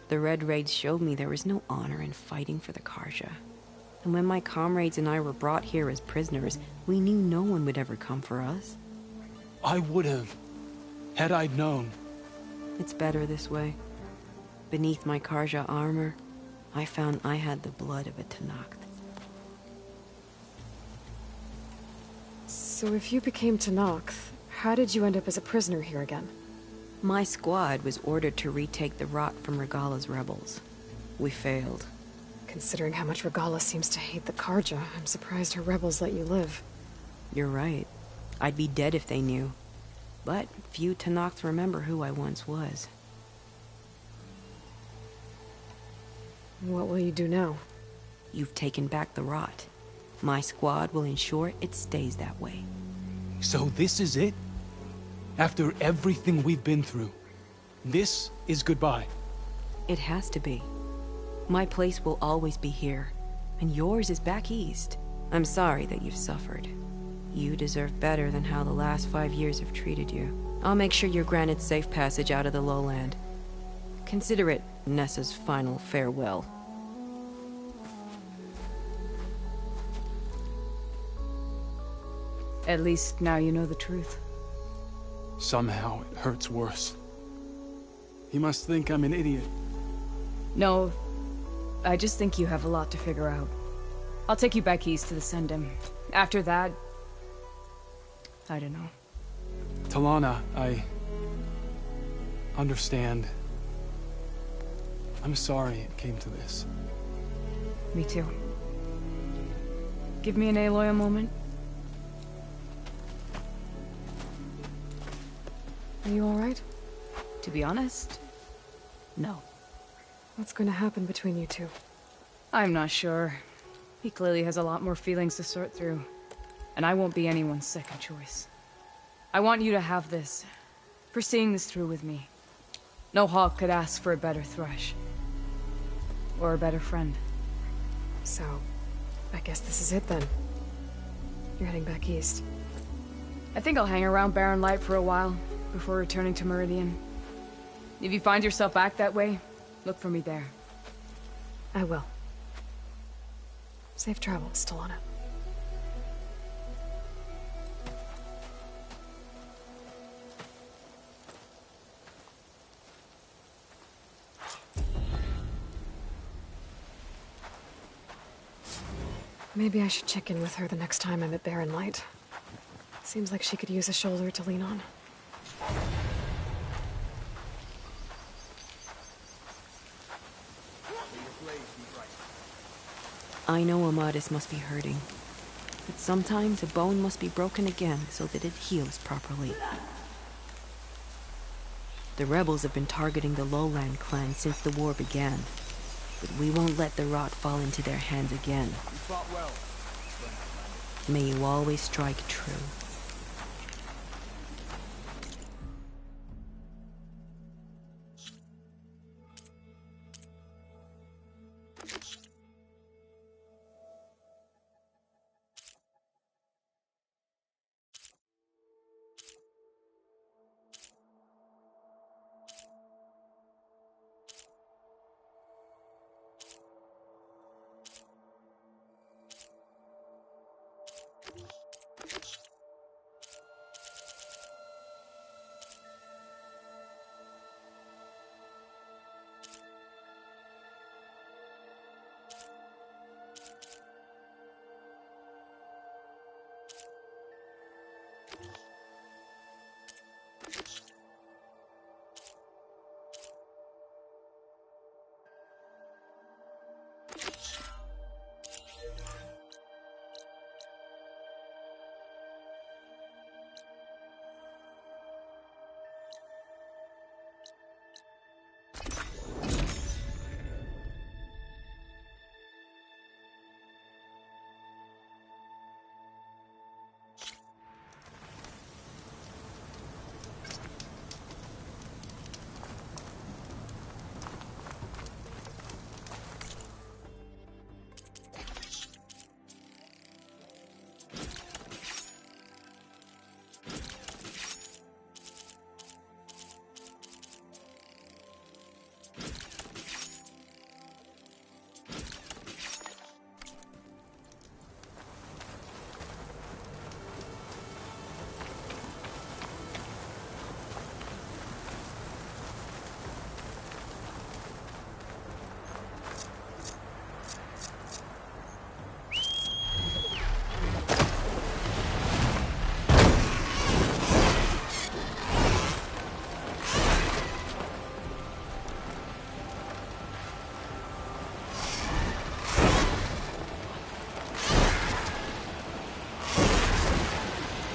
The Red Raids showed me there was no honor in fighting for the Karja. And when my comrades and I were brought here as prisoners, we knew no one would ever come for us. I would have, had I known. It's better this way. Beneath my Karja armor, I found I had the blood of a Tenakth. So if you became Tenakth, how did you end up as a prisoner here again? My squad was ordered to retake the Rot from Regala's rebels. We failed. Considering how much Regala seems to hate the Karja, I'm surprised her rebels let you live. You're right. I'd be dead if they knew. But few Tenakth remember who I once was. What will you do now? You've taken back the Rot. My squad will ensure it stays that way. So this is it? After everything we've been through, this is goodbye? It has to be. My place will always be here, and yours is back east. I'm sorry that you've suffered. You deserve better than how the last 5 years have treated you. I'll make sure you're granted safe passage out of the lowland. Consider it Nessa's final farewell. At least now you know the truth. Somehow it hurts worse. He must think I'm an idiot. No, I just think you have a lot to figure out. I'll take you back east to the Sendem. After that, I don't know. Talana, I understand. I'm sorry it came to this. Me too. Give me an Aloy a moment. Are you alright? To be honest, no. What's going to happen between you two? I'm not sure. He clearly has a lot more feelings to sort through. And I won't be anyone's second choice. I want you to have this, for seeing this through with me. No hawk could ask for a better thrush. Or a better friend. So, I guess this is it then. You're heading back east. I think I'll hang around Barren Light for a while, before returning to Meridian. If you find yourself back that way, look for me there. I will. Safe travels, Talana. Maybe I should check in with her the next time I'm at Barren Light. Seems like she could use a shoulder to lean on. I know Amadis must be hurting, but sometimes a bone must be broken again so that it heals properly. The rebels have been targeting the Lowland clan since the war began. but we won't let the rot fall into their hands again. You fought well. May you always strike true.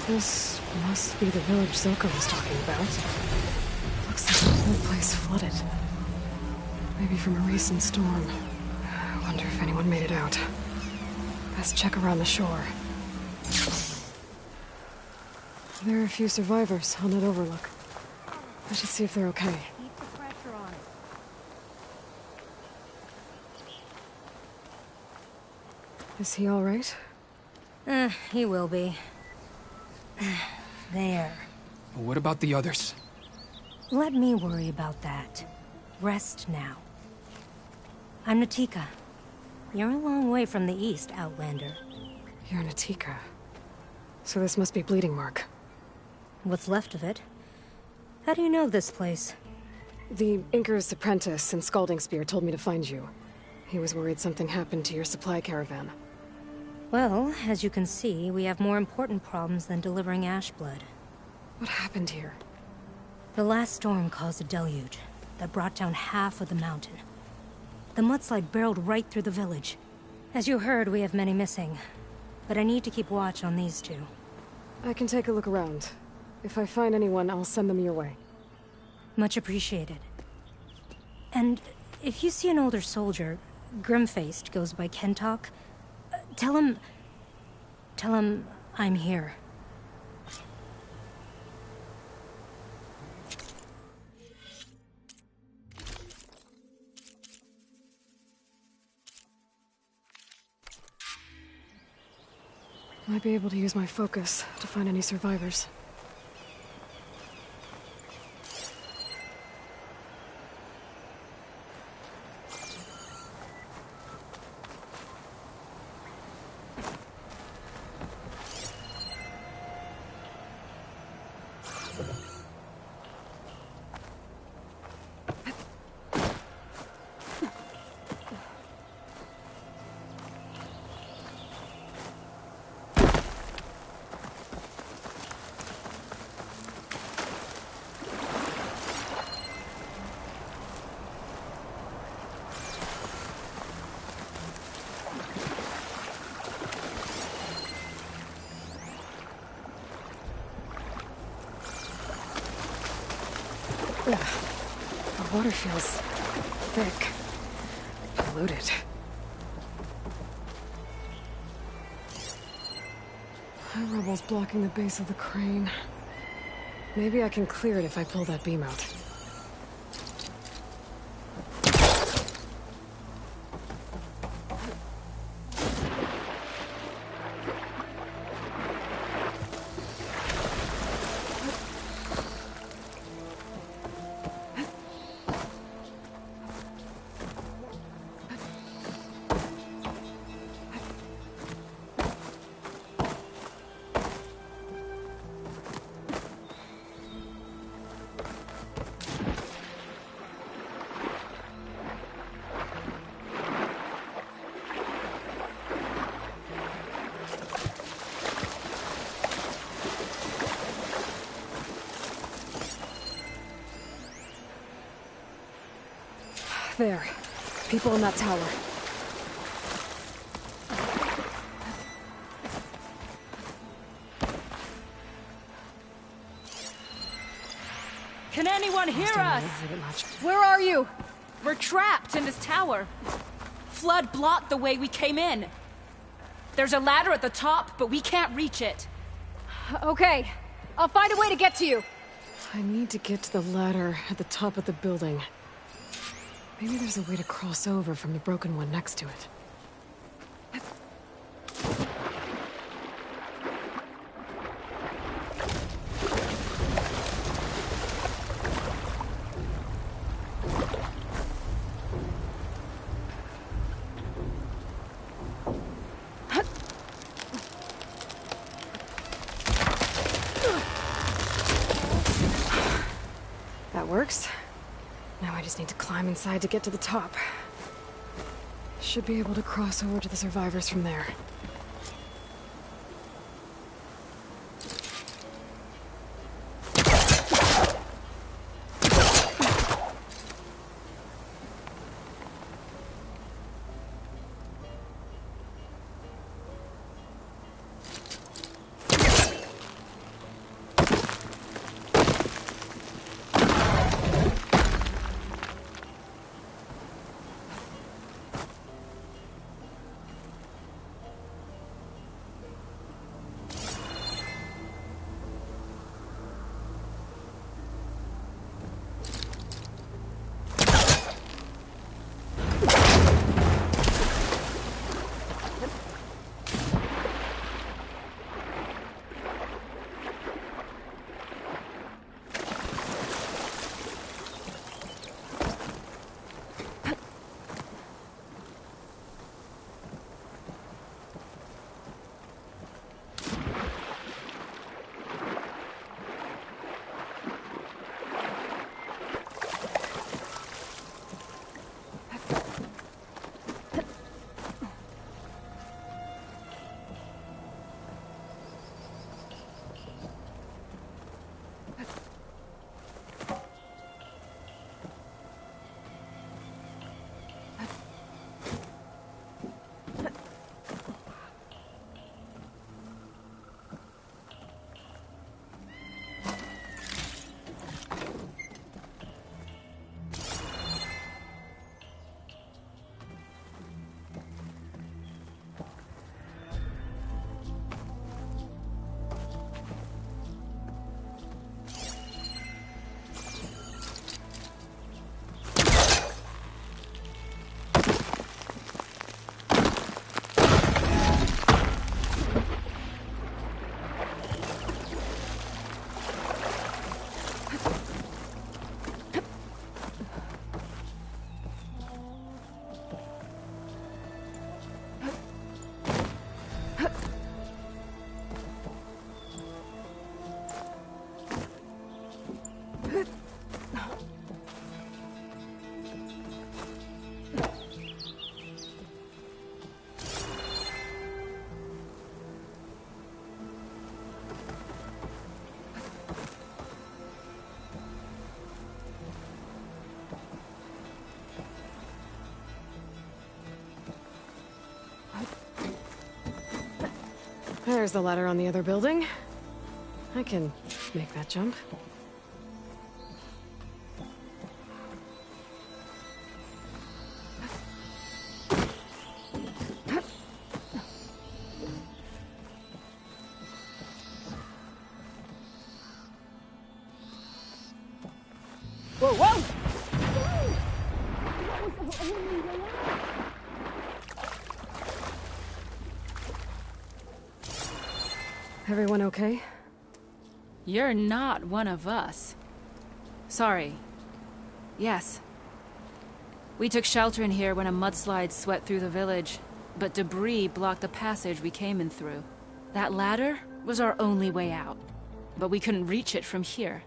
This must be the village Zoka was talking about. Looks like the whole place flooded. Maybe from a recent storm. I wonder if anyone made it out. Best check around the shore. There are a few survivors on that overlook. I should see if they're okay. Keep the pressure on. Is he all right? He will be. There. But what about the others? Let me worry about that. Rest now. I'm Natika. You're a long way from the east, Outlander. You're Natika. So this must be Bleeding Mark. What's left of it? How do you know this place? The Inker's apprentice in Scalding Spear told me to find you. He was worried something happened to your supply caravan. Well, as you can see, we have more important problems than delivering Ashblood. What happened here? The last storm caused a deluge that brought down half of the mountain. The mudslide barreled right through the village. As you heard, we have many missing. But I need to keep watch on these two. I can take a look around. If I find anyone, I'll send them your way. Much appreciated. And if you see an older soldier, grim-faced, goes by Kentok, tell him I'm here. Might be able to use my focus to find any survivors. The water feels thick. polluted. High rubble's blocking the base of the crane. Maybe I can clear it if I pull that beam out. There. People in that tower. Can anyone hear us? Where are you? We're trapped in this tower. Flood blocked the way we came in. There's a ladder at the top, but we can't reach it. Okay. I'll find a way to get to you. I need to get to the ladder at the top of the building. Maybe there's a way to cross over from the broken one next to it. That works. Now I just need to climb inside to get to the top. Should be able to cross over to the survivors from there. There's the ladder on the other building. I can make that jump. whoa! Everyone okay? You're not one of us. Sorry. Yes. We took shelter in here when a mudslide swept through the village, but debris blocked the passage we came in through. That ladder was our only way out, but we couldn't reach it from here.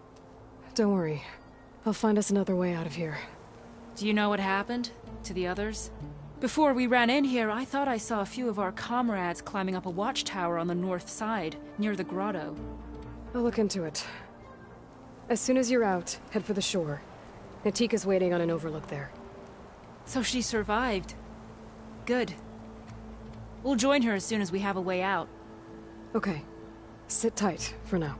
Don't worry. I'll find us another way out of here. Do you know what happened to the others? Before we ran in here, I thought I saw a few of our comrades climbing up a watchtower on the north side, near the grotto. I'll look into it. As soon as you're out, head for the shore. Natika's waiting on an overlook there. So she survived. Good. We'll join her as soon as we have a way out. Okay. Sit tight for now.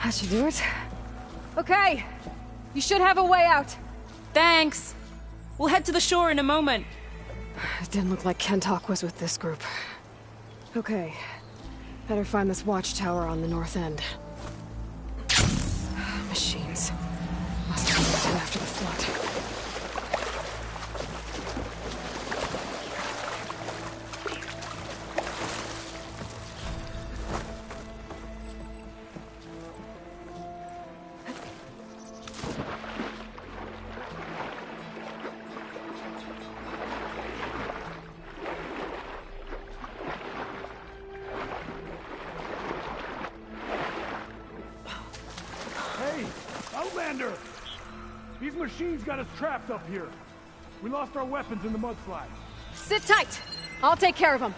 That should do it. Okay. You should have a way out. Thanks. We'll head to the shore in a moment. It didn't look like Kentok was with this group. Okay. Better find this watchtower on the north end. Machines. Must have been after the flood. These machines got us trapped up here. We lost our weapons in the mudslide. Sit tight! I'll take care of them.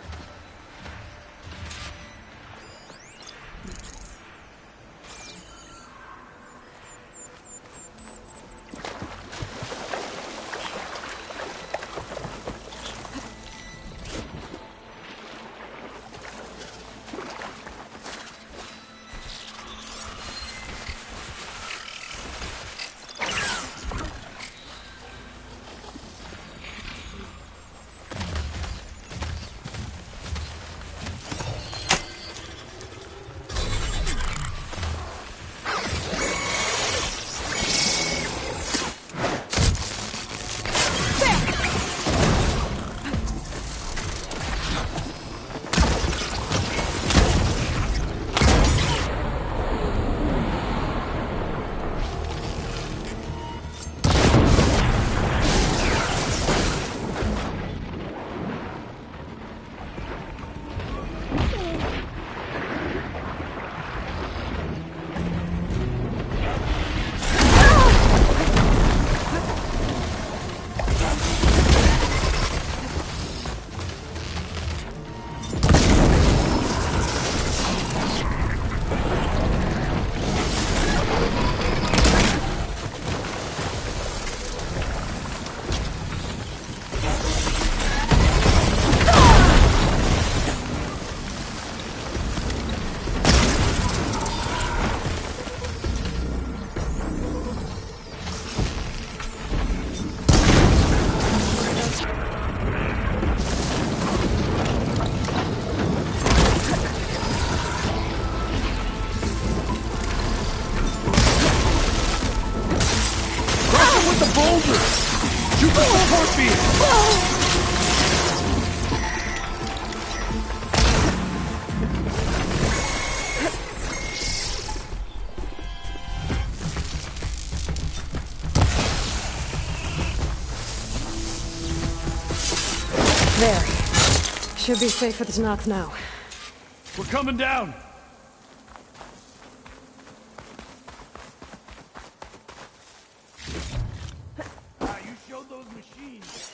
should be safe at the Tanakh now. We're coming down! You showed those machines.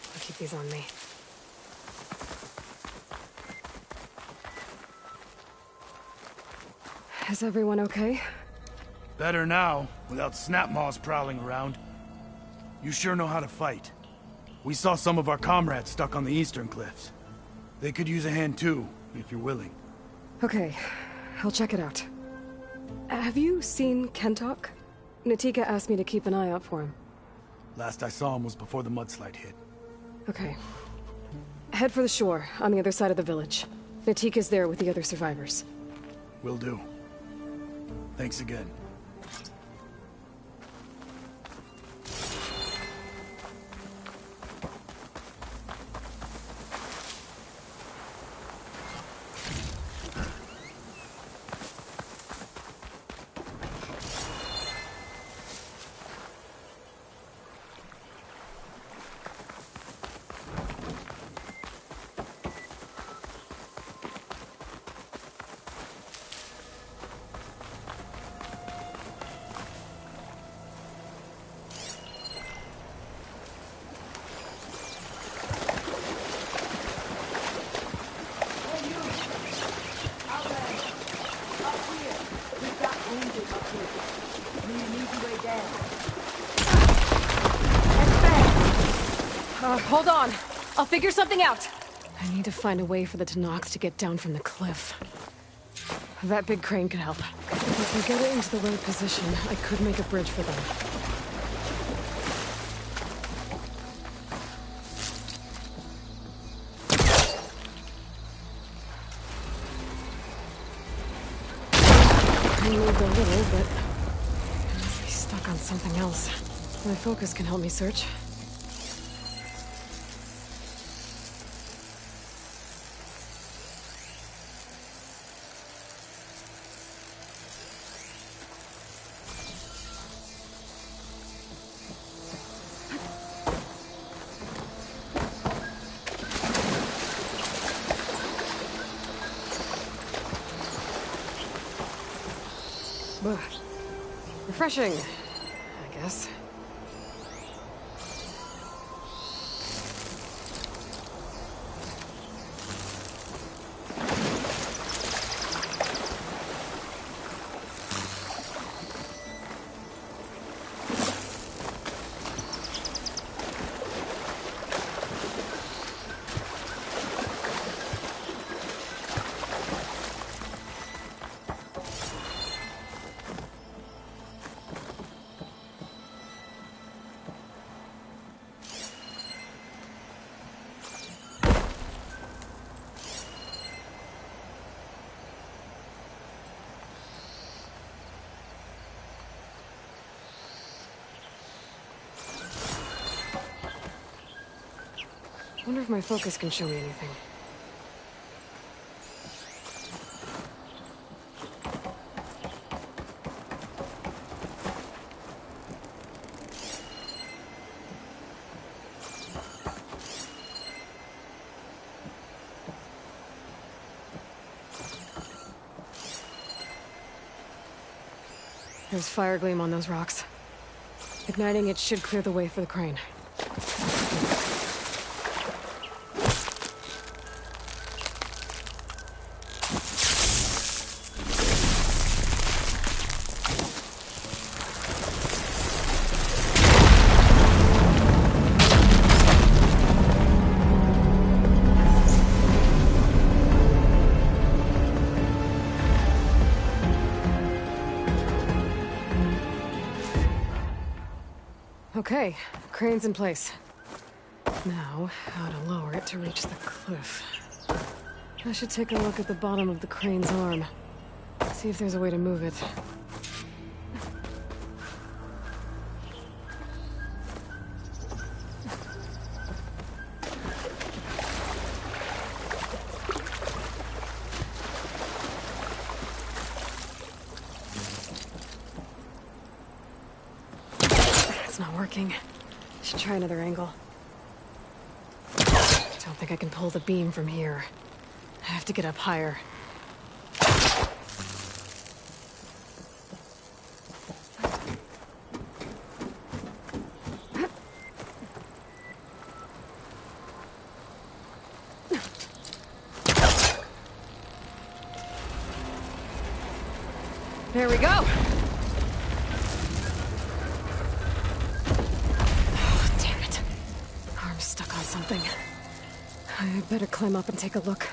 I'll keep these on me. Is everyone okay? Better now, without snapmaws prowling around. You sure know how to fight. We saw some of our comrades stuck on the eastern cliffs. They could use a hand too, if you're willing. Okay, I'll check it out. Have you seen Kentok? Natika asked me to keep an eye out for him. Last I saw him was before the mudslide hit. Okay. Head for the shore, on the other side of the village. Natika's there with the other survivors. Will do. Thanks again. Hold on. I'll figure something out. I need to find a way for the Tanakhs to get down from the cliff. That big crane could help. If we get it into the right position, I could make a bridge for them. I moved a little, but I must be stuck on something else. My focus can help me search. Refreshing, I guess. I wonder if my focus can show me anything. There's fire gleam on those rocks. Igniting it should clear the way for the crane. Okay, crane's in place. Now, how to lower it to reach the cliff. I should take a look at the bottom of the crane's arm. See if there's a way to move it. It's not working. Should try another angle. Don't think I can pull the beam from here. I have to get up higher. There we go! Oh, damn it. Arm's stuck on something. I better climb up and take a look.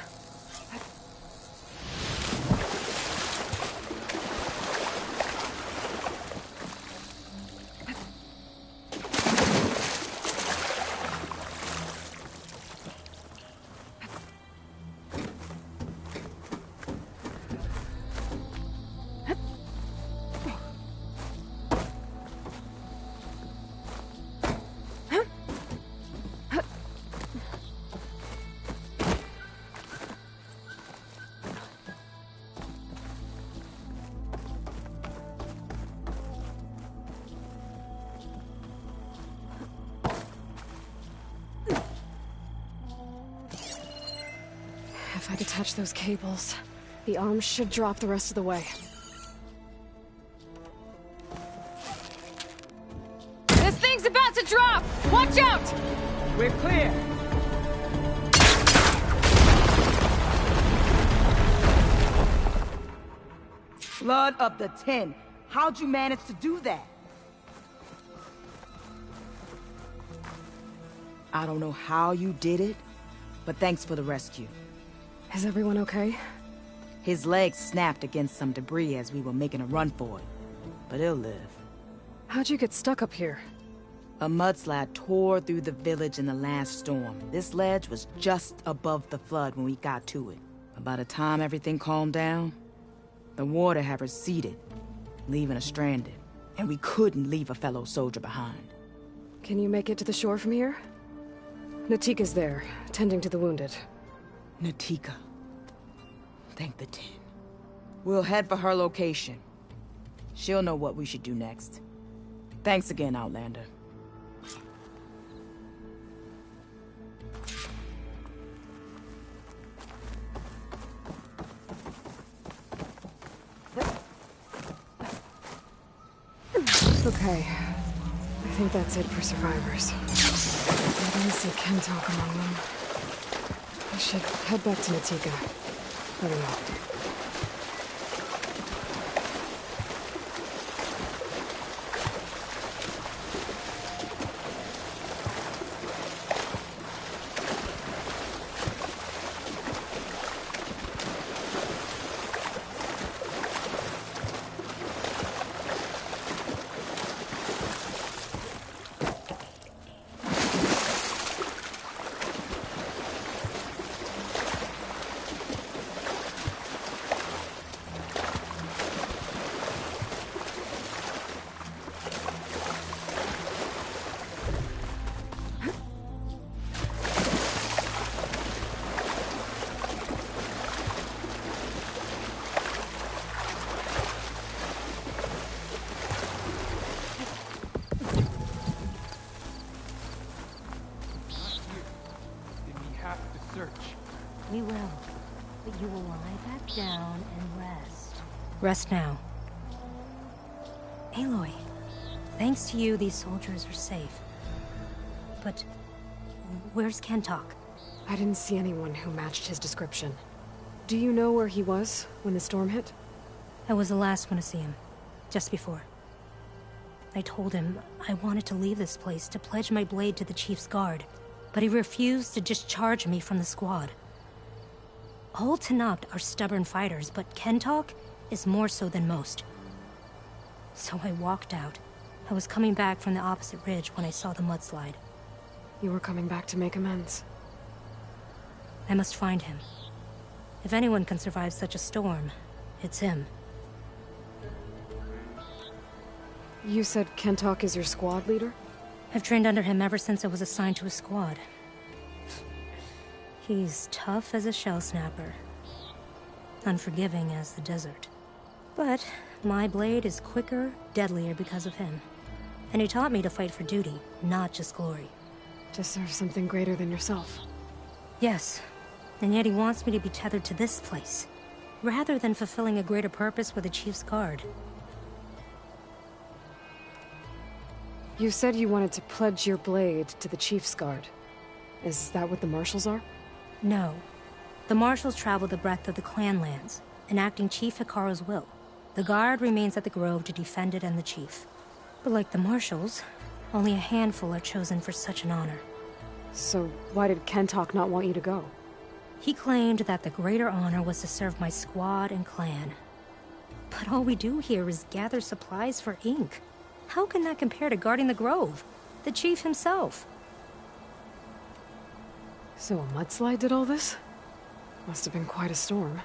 If I detach those cables, the arm should drop the rest of the way. This thing's about to drop! Watch out! We're clear. Blood of the 10. How'd you manage to do that? I don't know how you did it, but thanks for the rescue. Is everyone okay? His legs snapped against some debris as we were making a run for it, but he'll live. How'd you get stuck up here? A mudslide tore through the village in the last storm. This ledge was just above the flood when we got to it. But by the time everything calmed down, the water had receded, leaving us stranded. And we couldn't leave a fellow soldier behind. Can you make it to the shore from here? Natika's there, tending to the wounded. Natika. Thank the 10. We'll head for her location. She'll know what we should do next. Thanks again, Outlander. Okay. I think that's it for survivors. I didn't see Kentalk among them. I should head back to Natika. I don't know. We will. But you will lie back down and rest. Rest now. Aloy, thanks to you, these soldiers are safe. But where's Kentalk? I didn't see anyone who matched his description. Do you know where he was when the storm hit? I was the last one to see him. Just before. I told him I wanted to leave this place to pledge my blade to the Chief's guard, but he refused to discharge me from the squad. All Tenakth are stubborn fighters, but Kentalk is more so than most. So I walked out. I was coming back from the opposite ridge when I saw the mudslide. You were coming back to make amends. I must find him. If anyone can survive such a storm, it's him. You said Kentalk is your squad leader? I've trained under him ever since I was assigned to a squad. He's tough as a shell snapper. Unforgiving as the desert. But my blade is quicker, deadlier because of him. And he taught me to fight for duty, not just glory. To serve something greater than yourself. Yes, and yet he wants me to be tethered to this place, rather than fulfilling a greater purpose with the Chief's Guard. You said you wanted to pledge your blade to the Chief's Guard. Is that what the Marshals are? No. The Marshals travel the breadth of the clan lands, enacting Chief Hikaru's will. The Guard remains at the Grove to defend it and the Chief. But like the Marshals, only a handful are chosen for such an honor. So why did Kentok not want you to go? He claimed that the greater honor was to serve my squad and clan. But all we do here is gather supplies for ink. How can that compare to guarding the Grove? The Chief himself. So a mudslide did all this? Must have been quite a storm.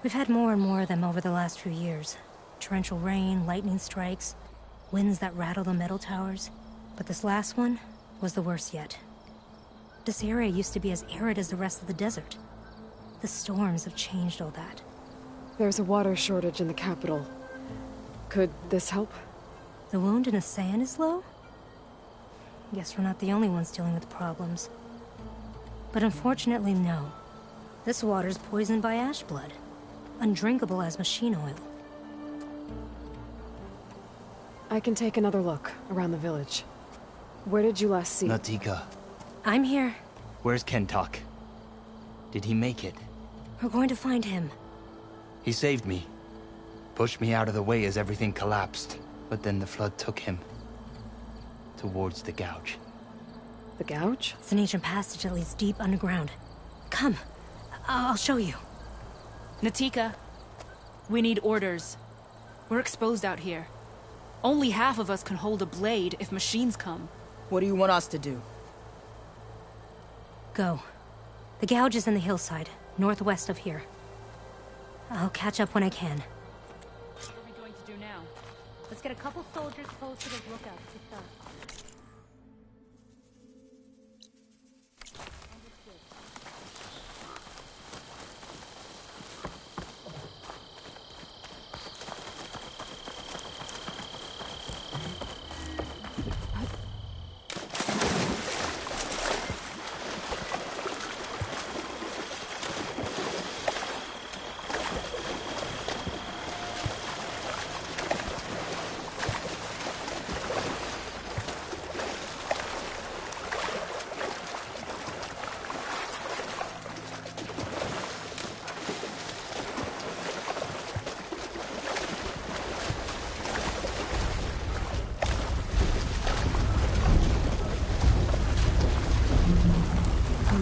We've had more and more of them over the last few years. Torrential rain, lightning strikes, winds that rattle the metal towers. But this last one was the worst yet. This area used to be as arid as the rest of the desert. The storms have changed all that. There's a water shortage in the capital. Could this help? The wound in the sand is low? Guess we're not the only ones dealing with problems. But unfortunately, no. This water's poisoned by ash blood. Undrinkable as machine oil. I can take another look around the village. Where did you last see? Natika. I'm here. Where's Kentok? Did he make it? We're going to find him. He saved me. Pushed me out of the way as everything collapsed. But then the flood took him. Towards the gouge. The gouge? It's an ancient passage that leads deep underground. Come. I'll show you. Natika, we need orders. We're exposed out here. Only half of us can hold a blade if machines come. What do you want us to do? Go. The gouge is in the hillside, northwest of here. I'll catch up when I can. What are we going to do now? Let's get a couple soldiers posted as lookouts to start.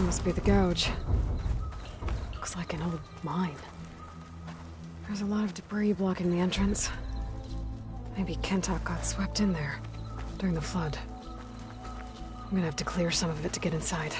Must be the gouge. Looks like an old mine. There's a lot of debris blocking the entrance. Maybe Kentok got swept in there during the flood. I'm gonna have to clear some of it to get inside.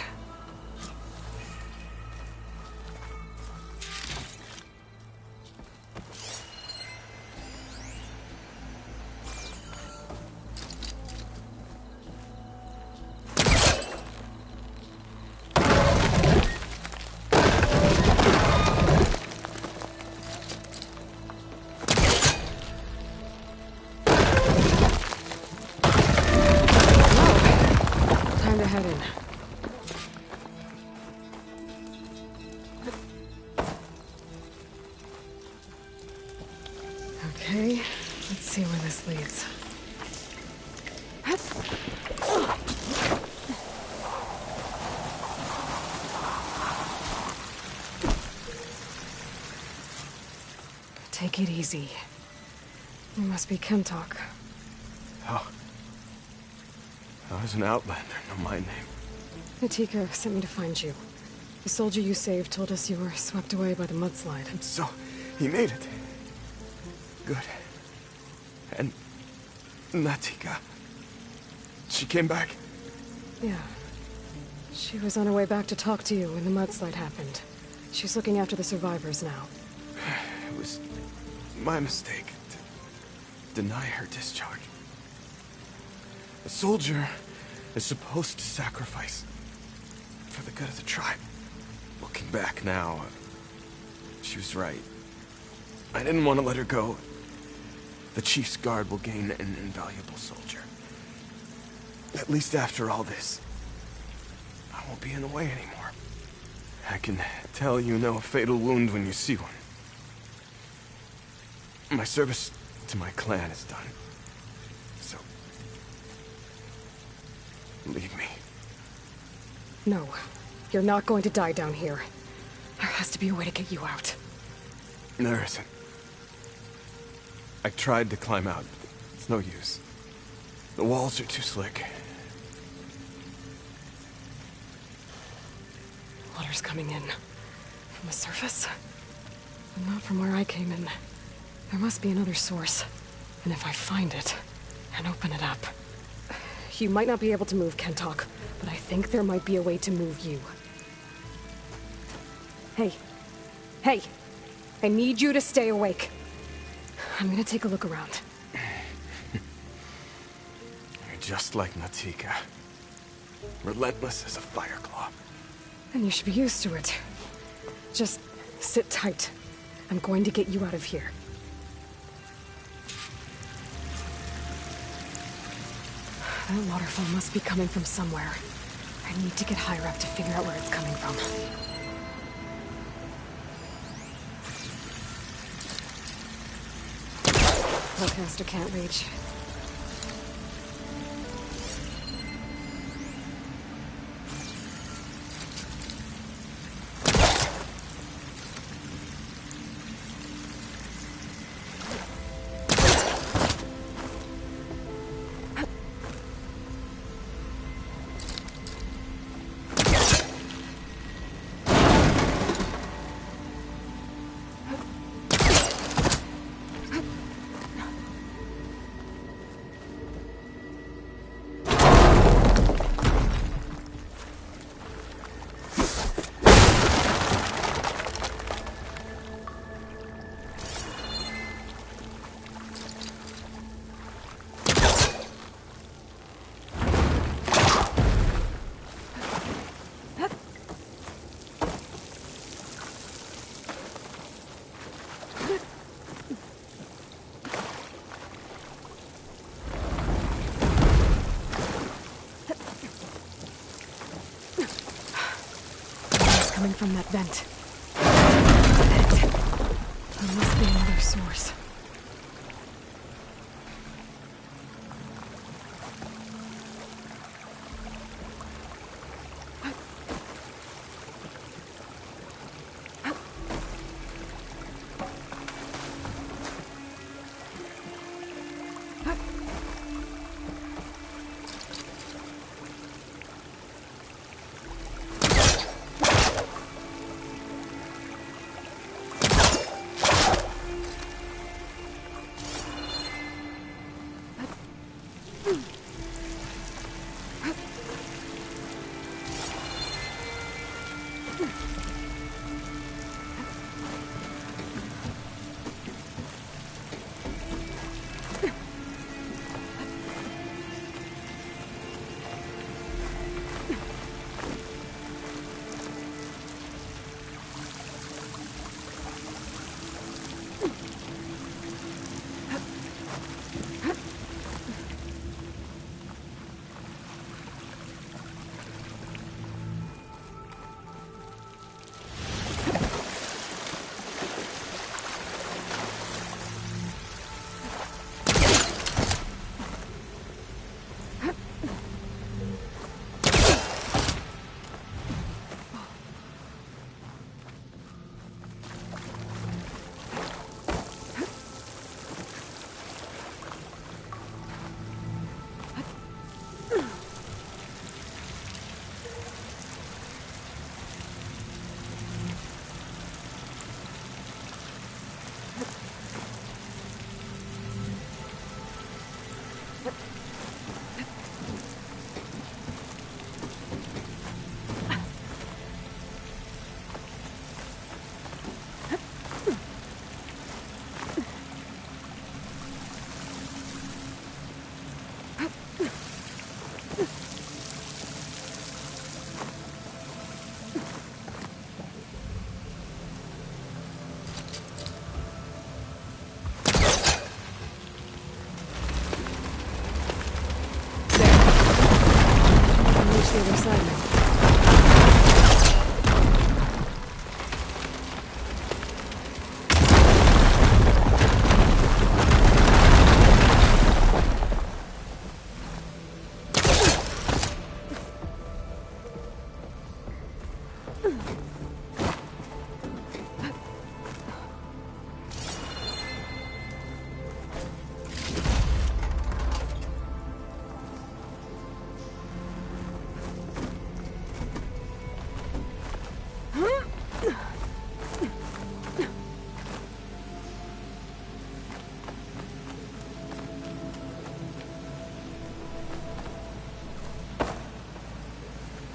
Okay, let's see where this leads. Take it easy. You must be Kentok. How? I was an outlander, no my name. Natika sent me to find you. The soldier you saved told us you were swept away by the mudslide. And so, he made it. Good. And Natika, she came back? Yeah. She was on her way back to talk to you when the mudslide happened. She's looking after the survivors now. It was my mistake to deny her discharge. A soldier is supposed to sacrifice for the good of the tribe. Looking back now, she was right. I didn't want to let her go. The Chief's Guard will gain an invaluable soldier. At least after all this, I won't be in the way anymore. I can tell you know a fatal wound when you see one. My service to my clan is done. So, leave me. No, you're not going to die down here. There has to be a way to get you out. There isn't. I tried to climb out, but it's no use. The walls are too slick. Water's coming in. From the surface? But not from where I came in. There must be another source. And if I find it, and open it up... You might not be able to move Kentok, but I think there might be a way to move you. Hey. Hey! I need you to stay awake. I'm gonna take a look around. You're just like Natika. Relentless as a fireclaw. And you should be used to it. Just sit tight. I'm going to get you out of here. That waterfall must be coming from somewhere. I need to get higher up to figure out where it's coming from. Hellcaster can't reach. Coming from that vent. There must be another source.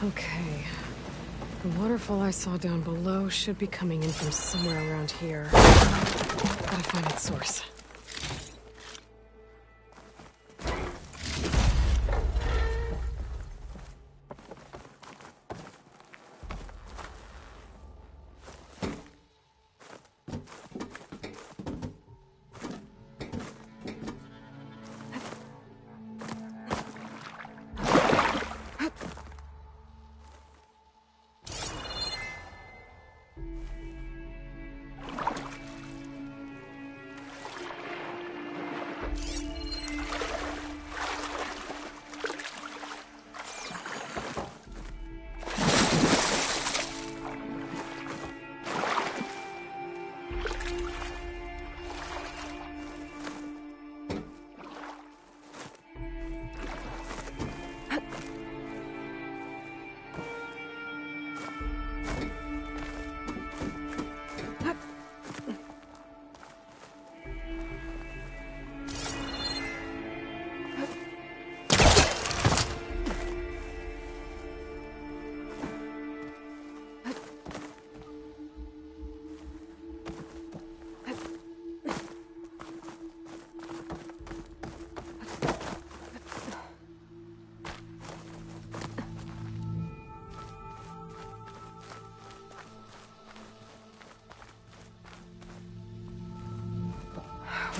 Okay. The waterfall I saw down below should be coming in from somewhere around here. Gotta find its source.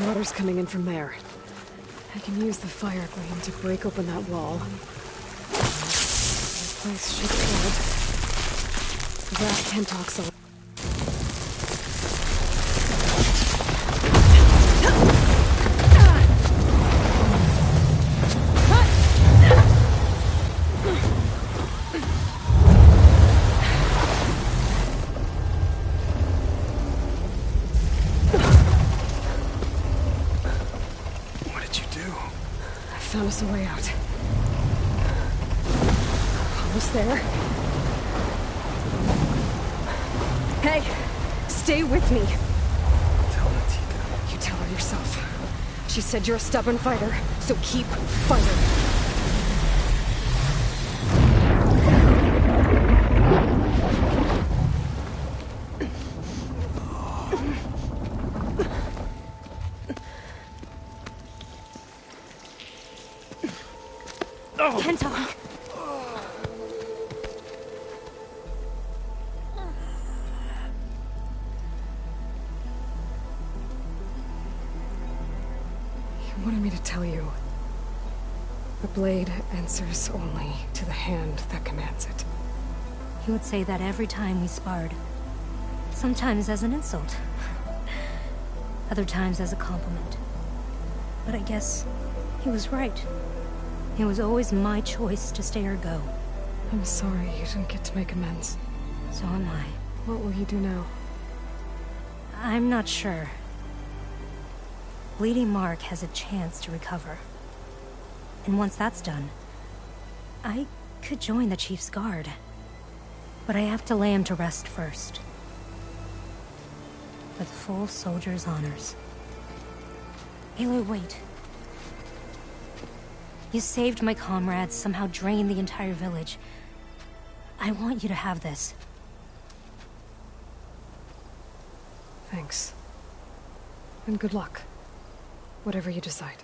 Water's coming in from there. I can use the fire gleam to break open that wall. This place should flood. That Pentox. Found us a way out. Almost there. Hey, stay with me. Tell Natika. You tell her yourself. She said you're a stubborn fighter, so keep fighting. Kentok! You wanted me to tell you. The blade answers only to the hand that commands it. He would say that every time we sparred. Sometimes as an insult. Other times as a compliment. But I guess he was right. It was always my choice to stay or go. I'm sorry you didn't get to make amends. So am I. What will you do now? I'm not sure. Bleeding Mark has a chance to recover. And once that's done, I could join the Chief's Guard. But I have to lay him to rest first. With full soldier's honors. Aloy, wait. You saved my comrades, somehow drained the entire village. I want you to have this. Thanks. And good luck. Whatever you decide.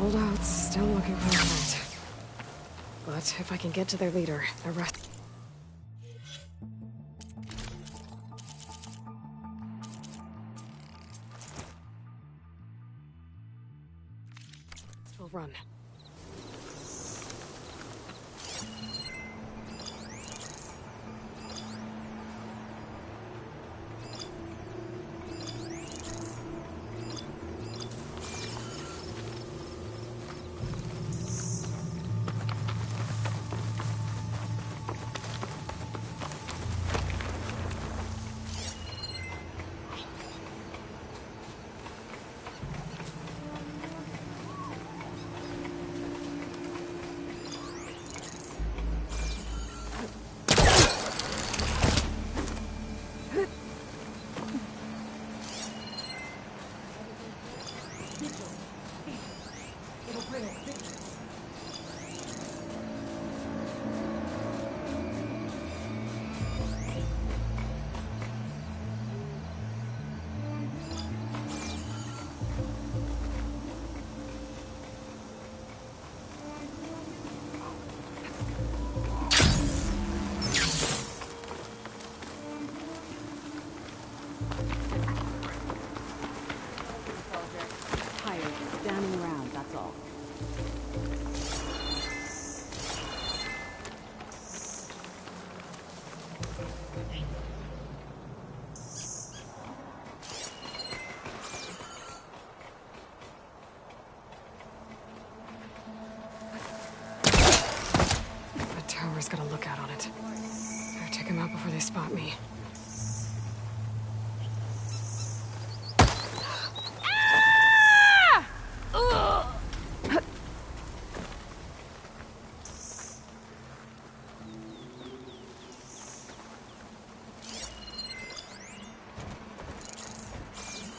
Holdouts still looking for a fight. But if I can get to their leader, the rest... will run. Tower's got a lookout on it. Better take him out before they spot me.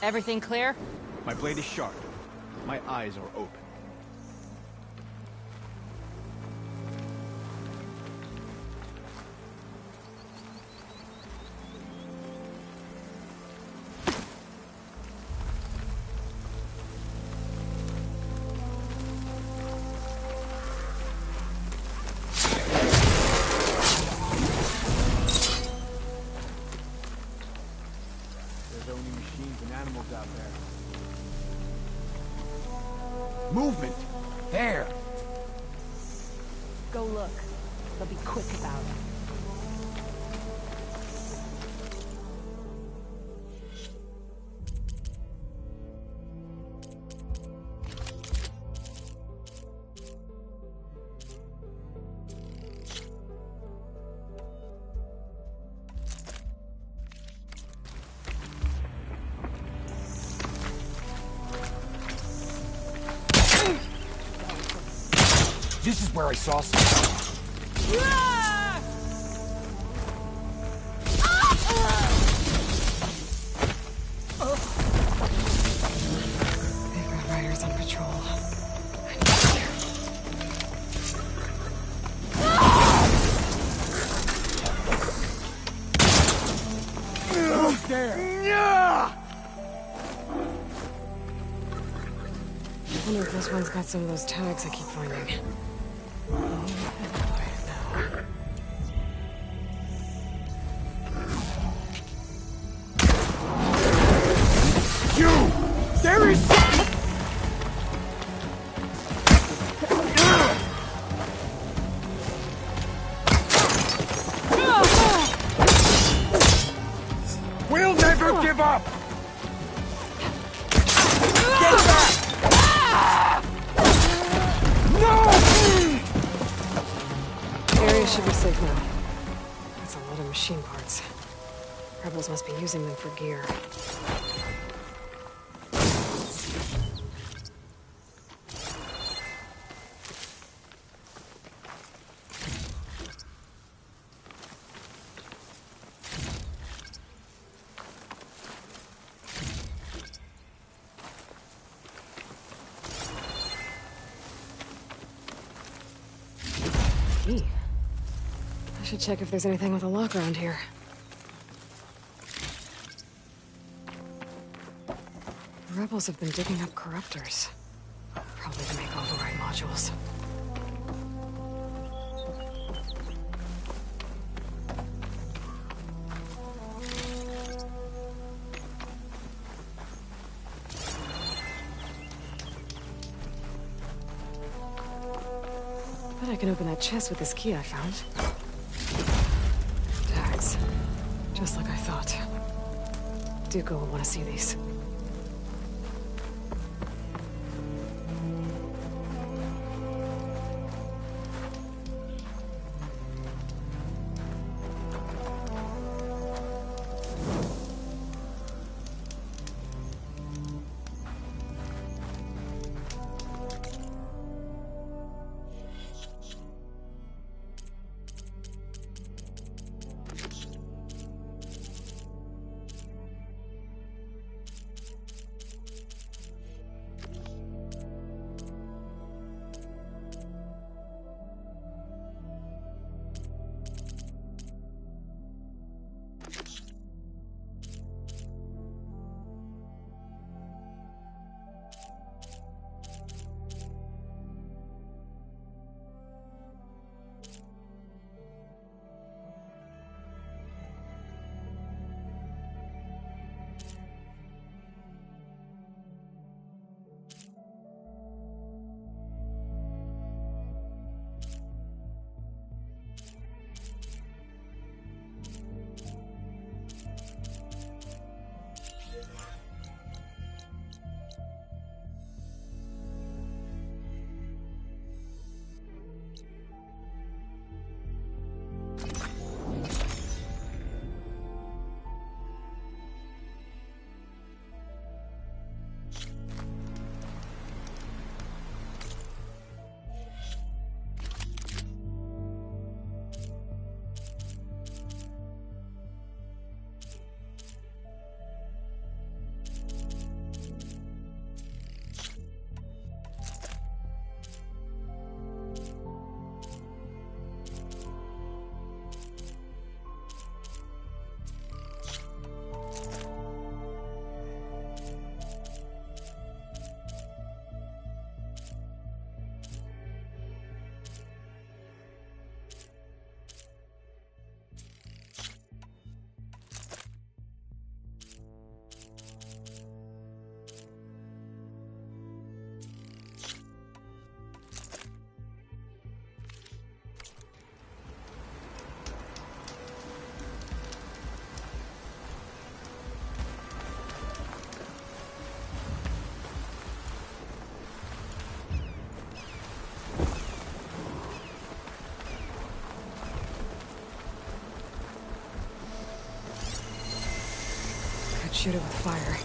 Everything clear? My blade is sharp. My eyes are open. Movement! There! Go look. They'll be quick about it. This is where I saw something. They've got riders on patrol. Who's there? I wonder if this one's got some of those tags I keep finding. There is... We'll never give up! Get back! No! The area should be safe now. That's a lot of machine parts. Rebels must be using them for gear. I should check if there's anything with a lock around here. The rebels have been digging up corruptors. Probably to make all modules. Bet I can open that chest with this key I found. Tags. Just like I thought. Dooku will want to see these. Shoot it with fire.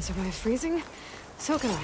survive freezing, so can I.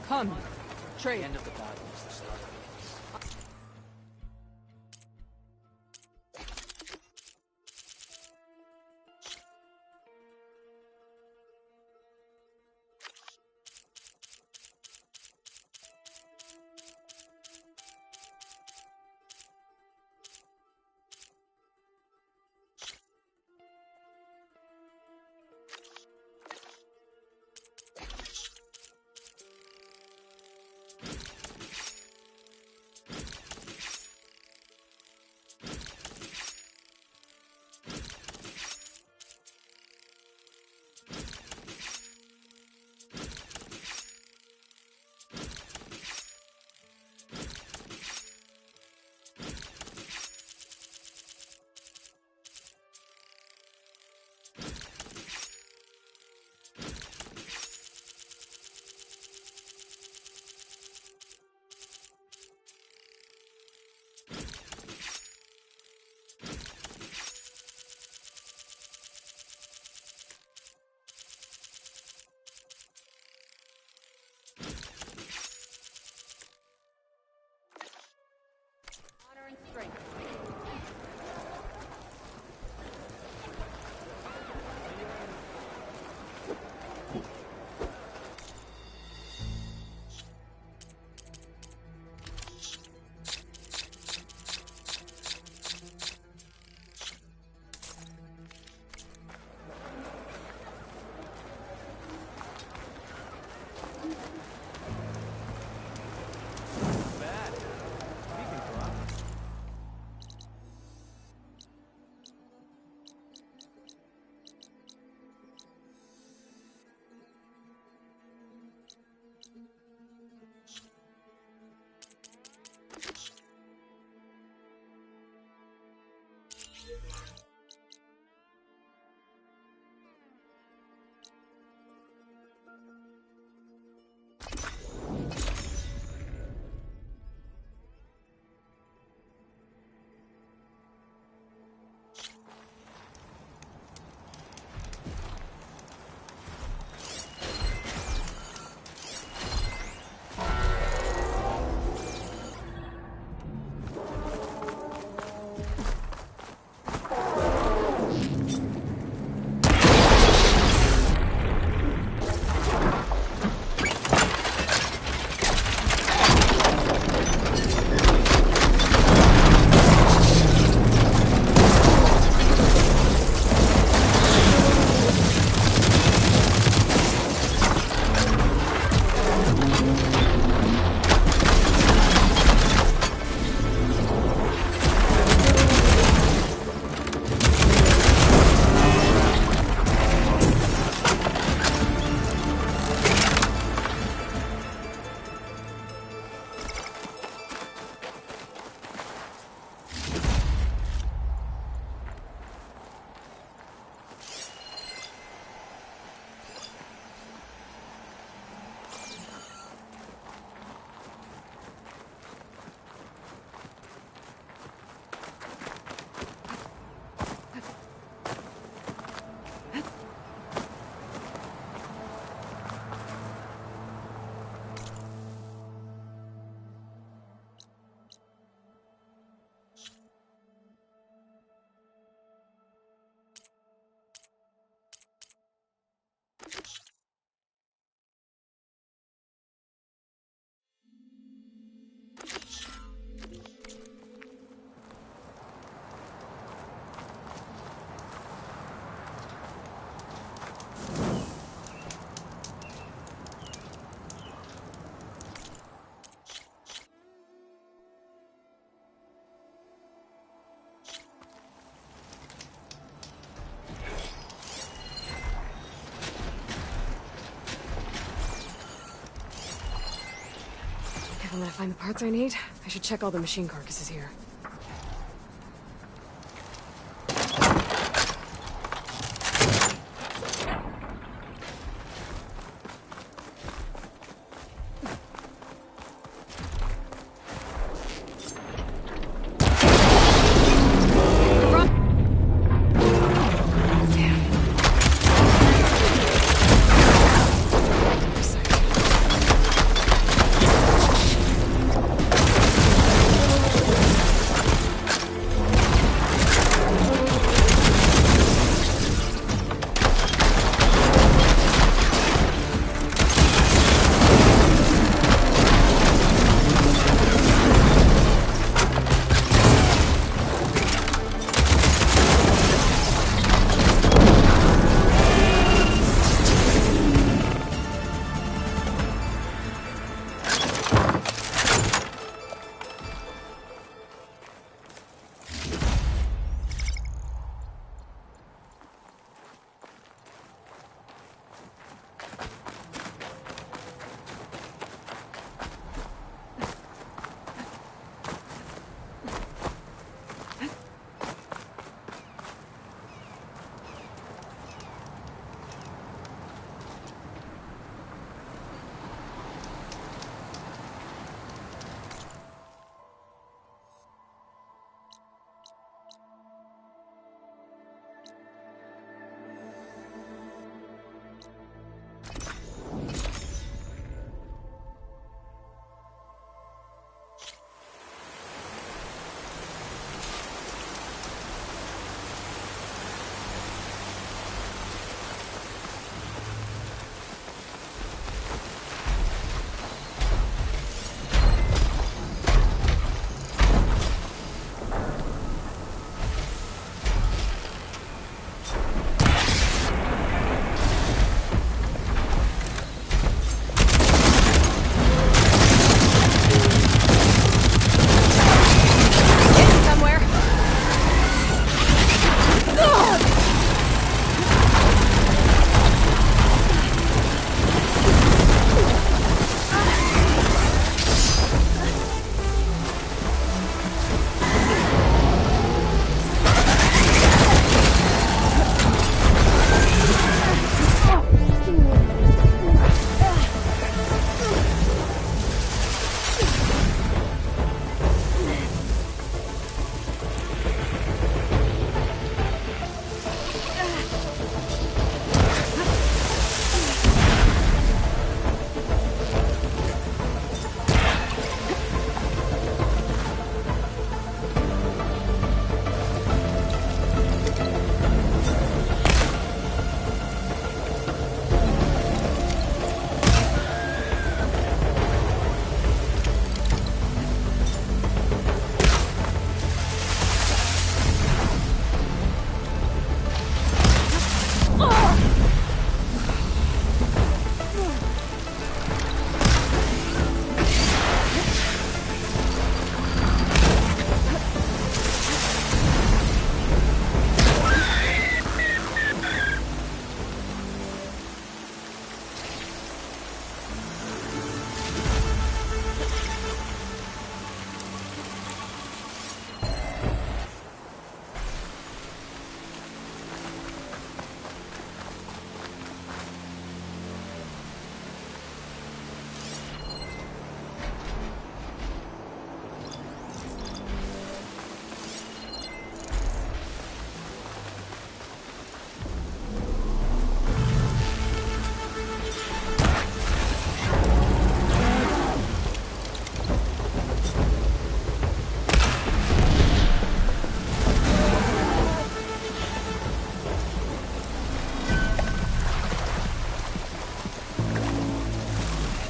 Come, trade. The end of the battle is the start of peace. If I'm gonna find the parts I need, I should check all the machine carcasses here.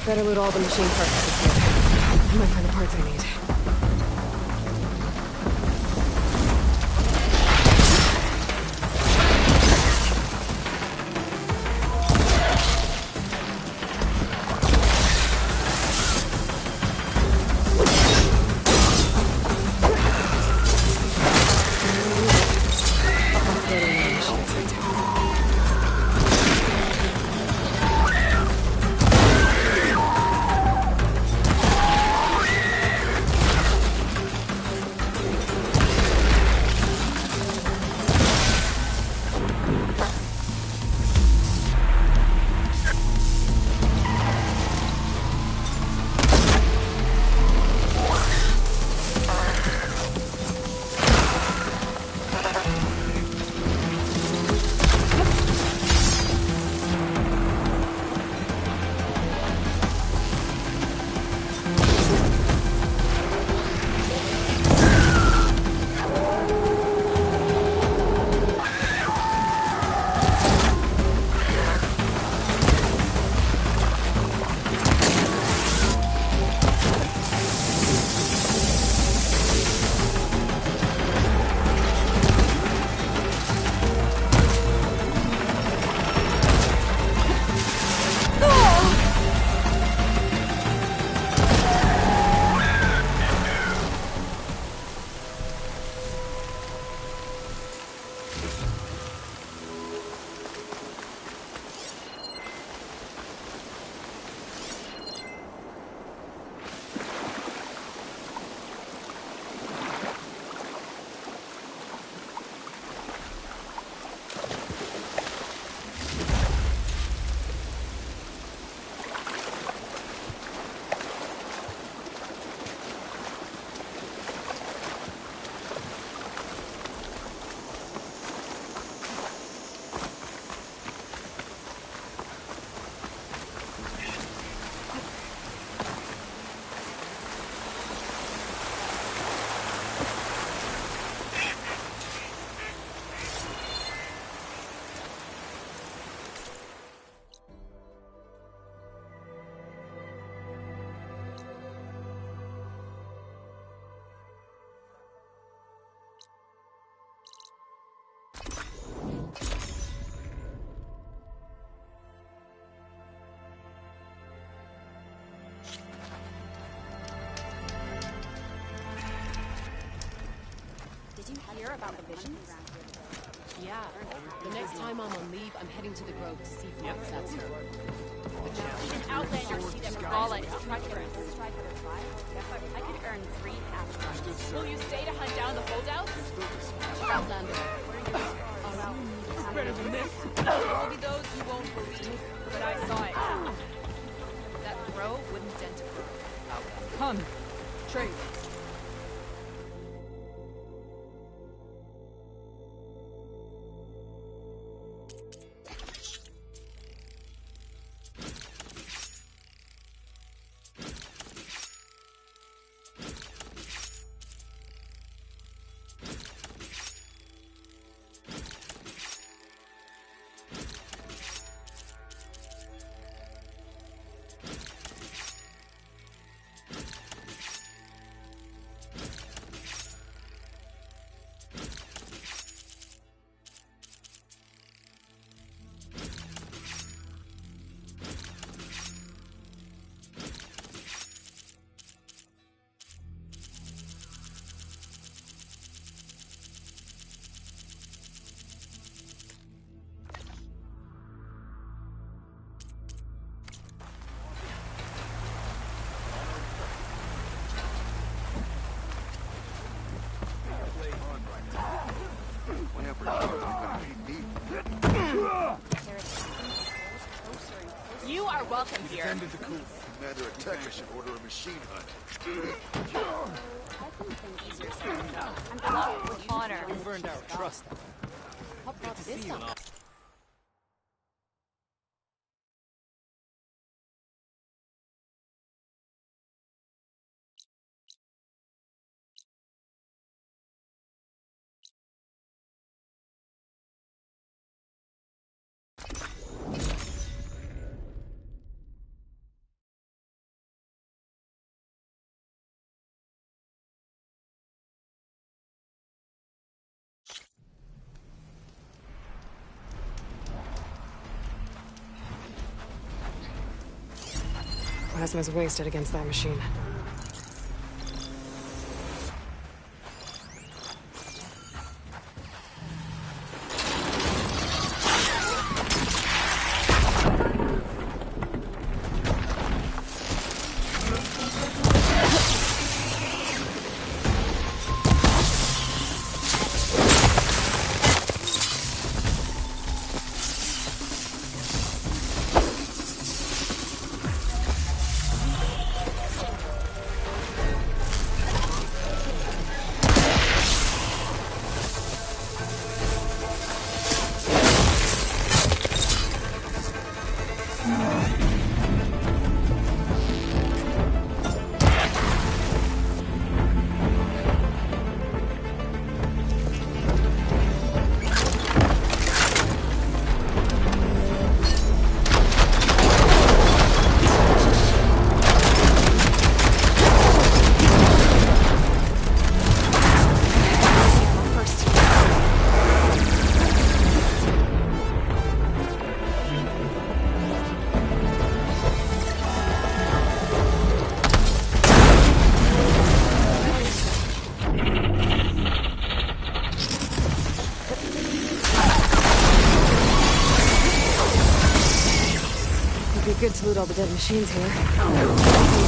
Better loot all the machine carcasses here. I might find the parts I need. About the visions? Yeah. The next time I'm on leave, I'm heading to the Grove to see if Matt sets her. An outlander see them frolic. Try to try. I could earn 3 half-stars. Will you stay to hunt down the holdouts? Outlander. Better than this. Only those you won't believe, but I saw it. That crow wouldn't dent a crow. Come. Trade. You are welcome We here. defended the coup. Commander Ateca should order a machine hunt. I'm done with honor. You've earned our trust. What brought this up? Plasma's wasted against that machine. Good to loot all the dead machines here.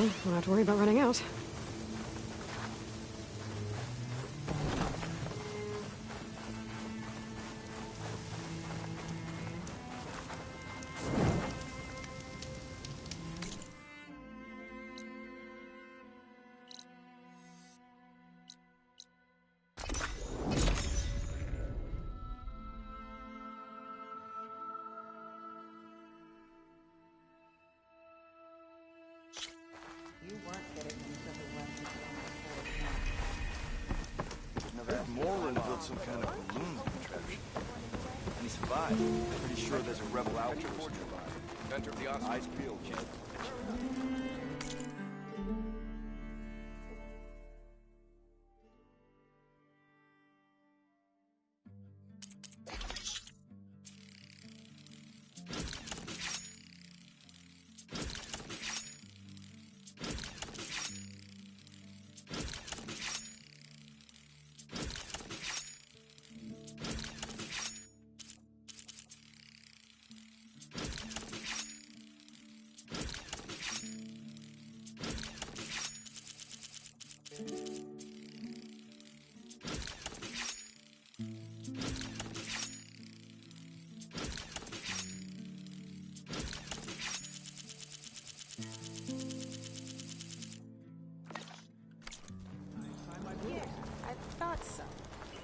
Well, don't have to worry about running out. Moreland built some kind of balloon contraption. And he survived. Pretty sure there's a rebel outpost nearby. Center of the eyes peeled, kid.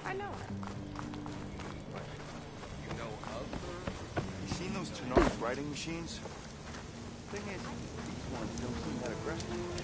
I know her. You know of her? You seen those Tenar's writing machines? Thing is, these ones don't seem that aggressive.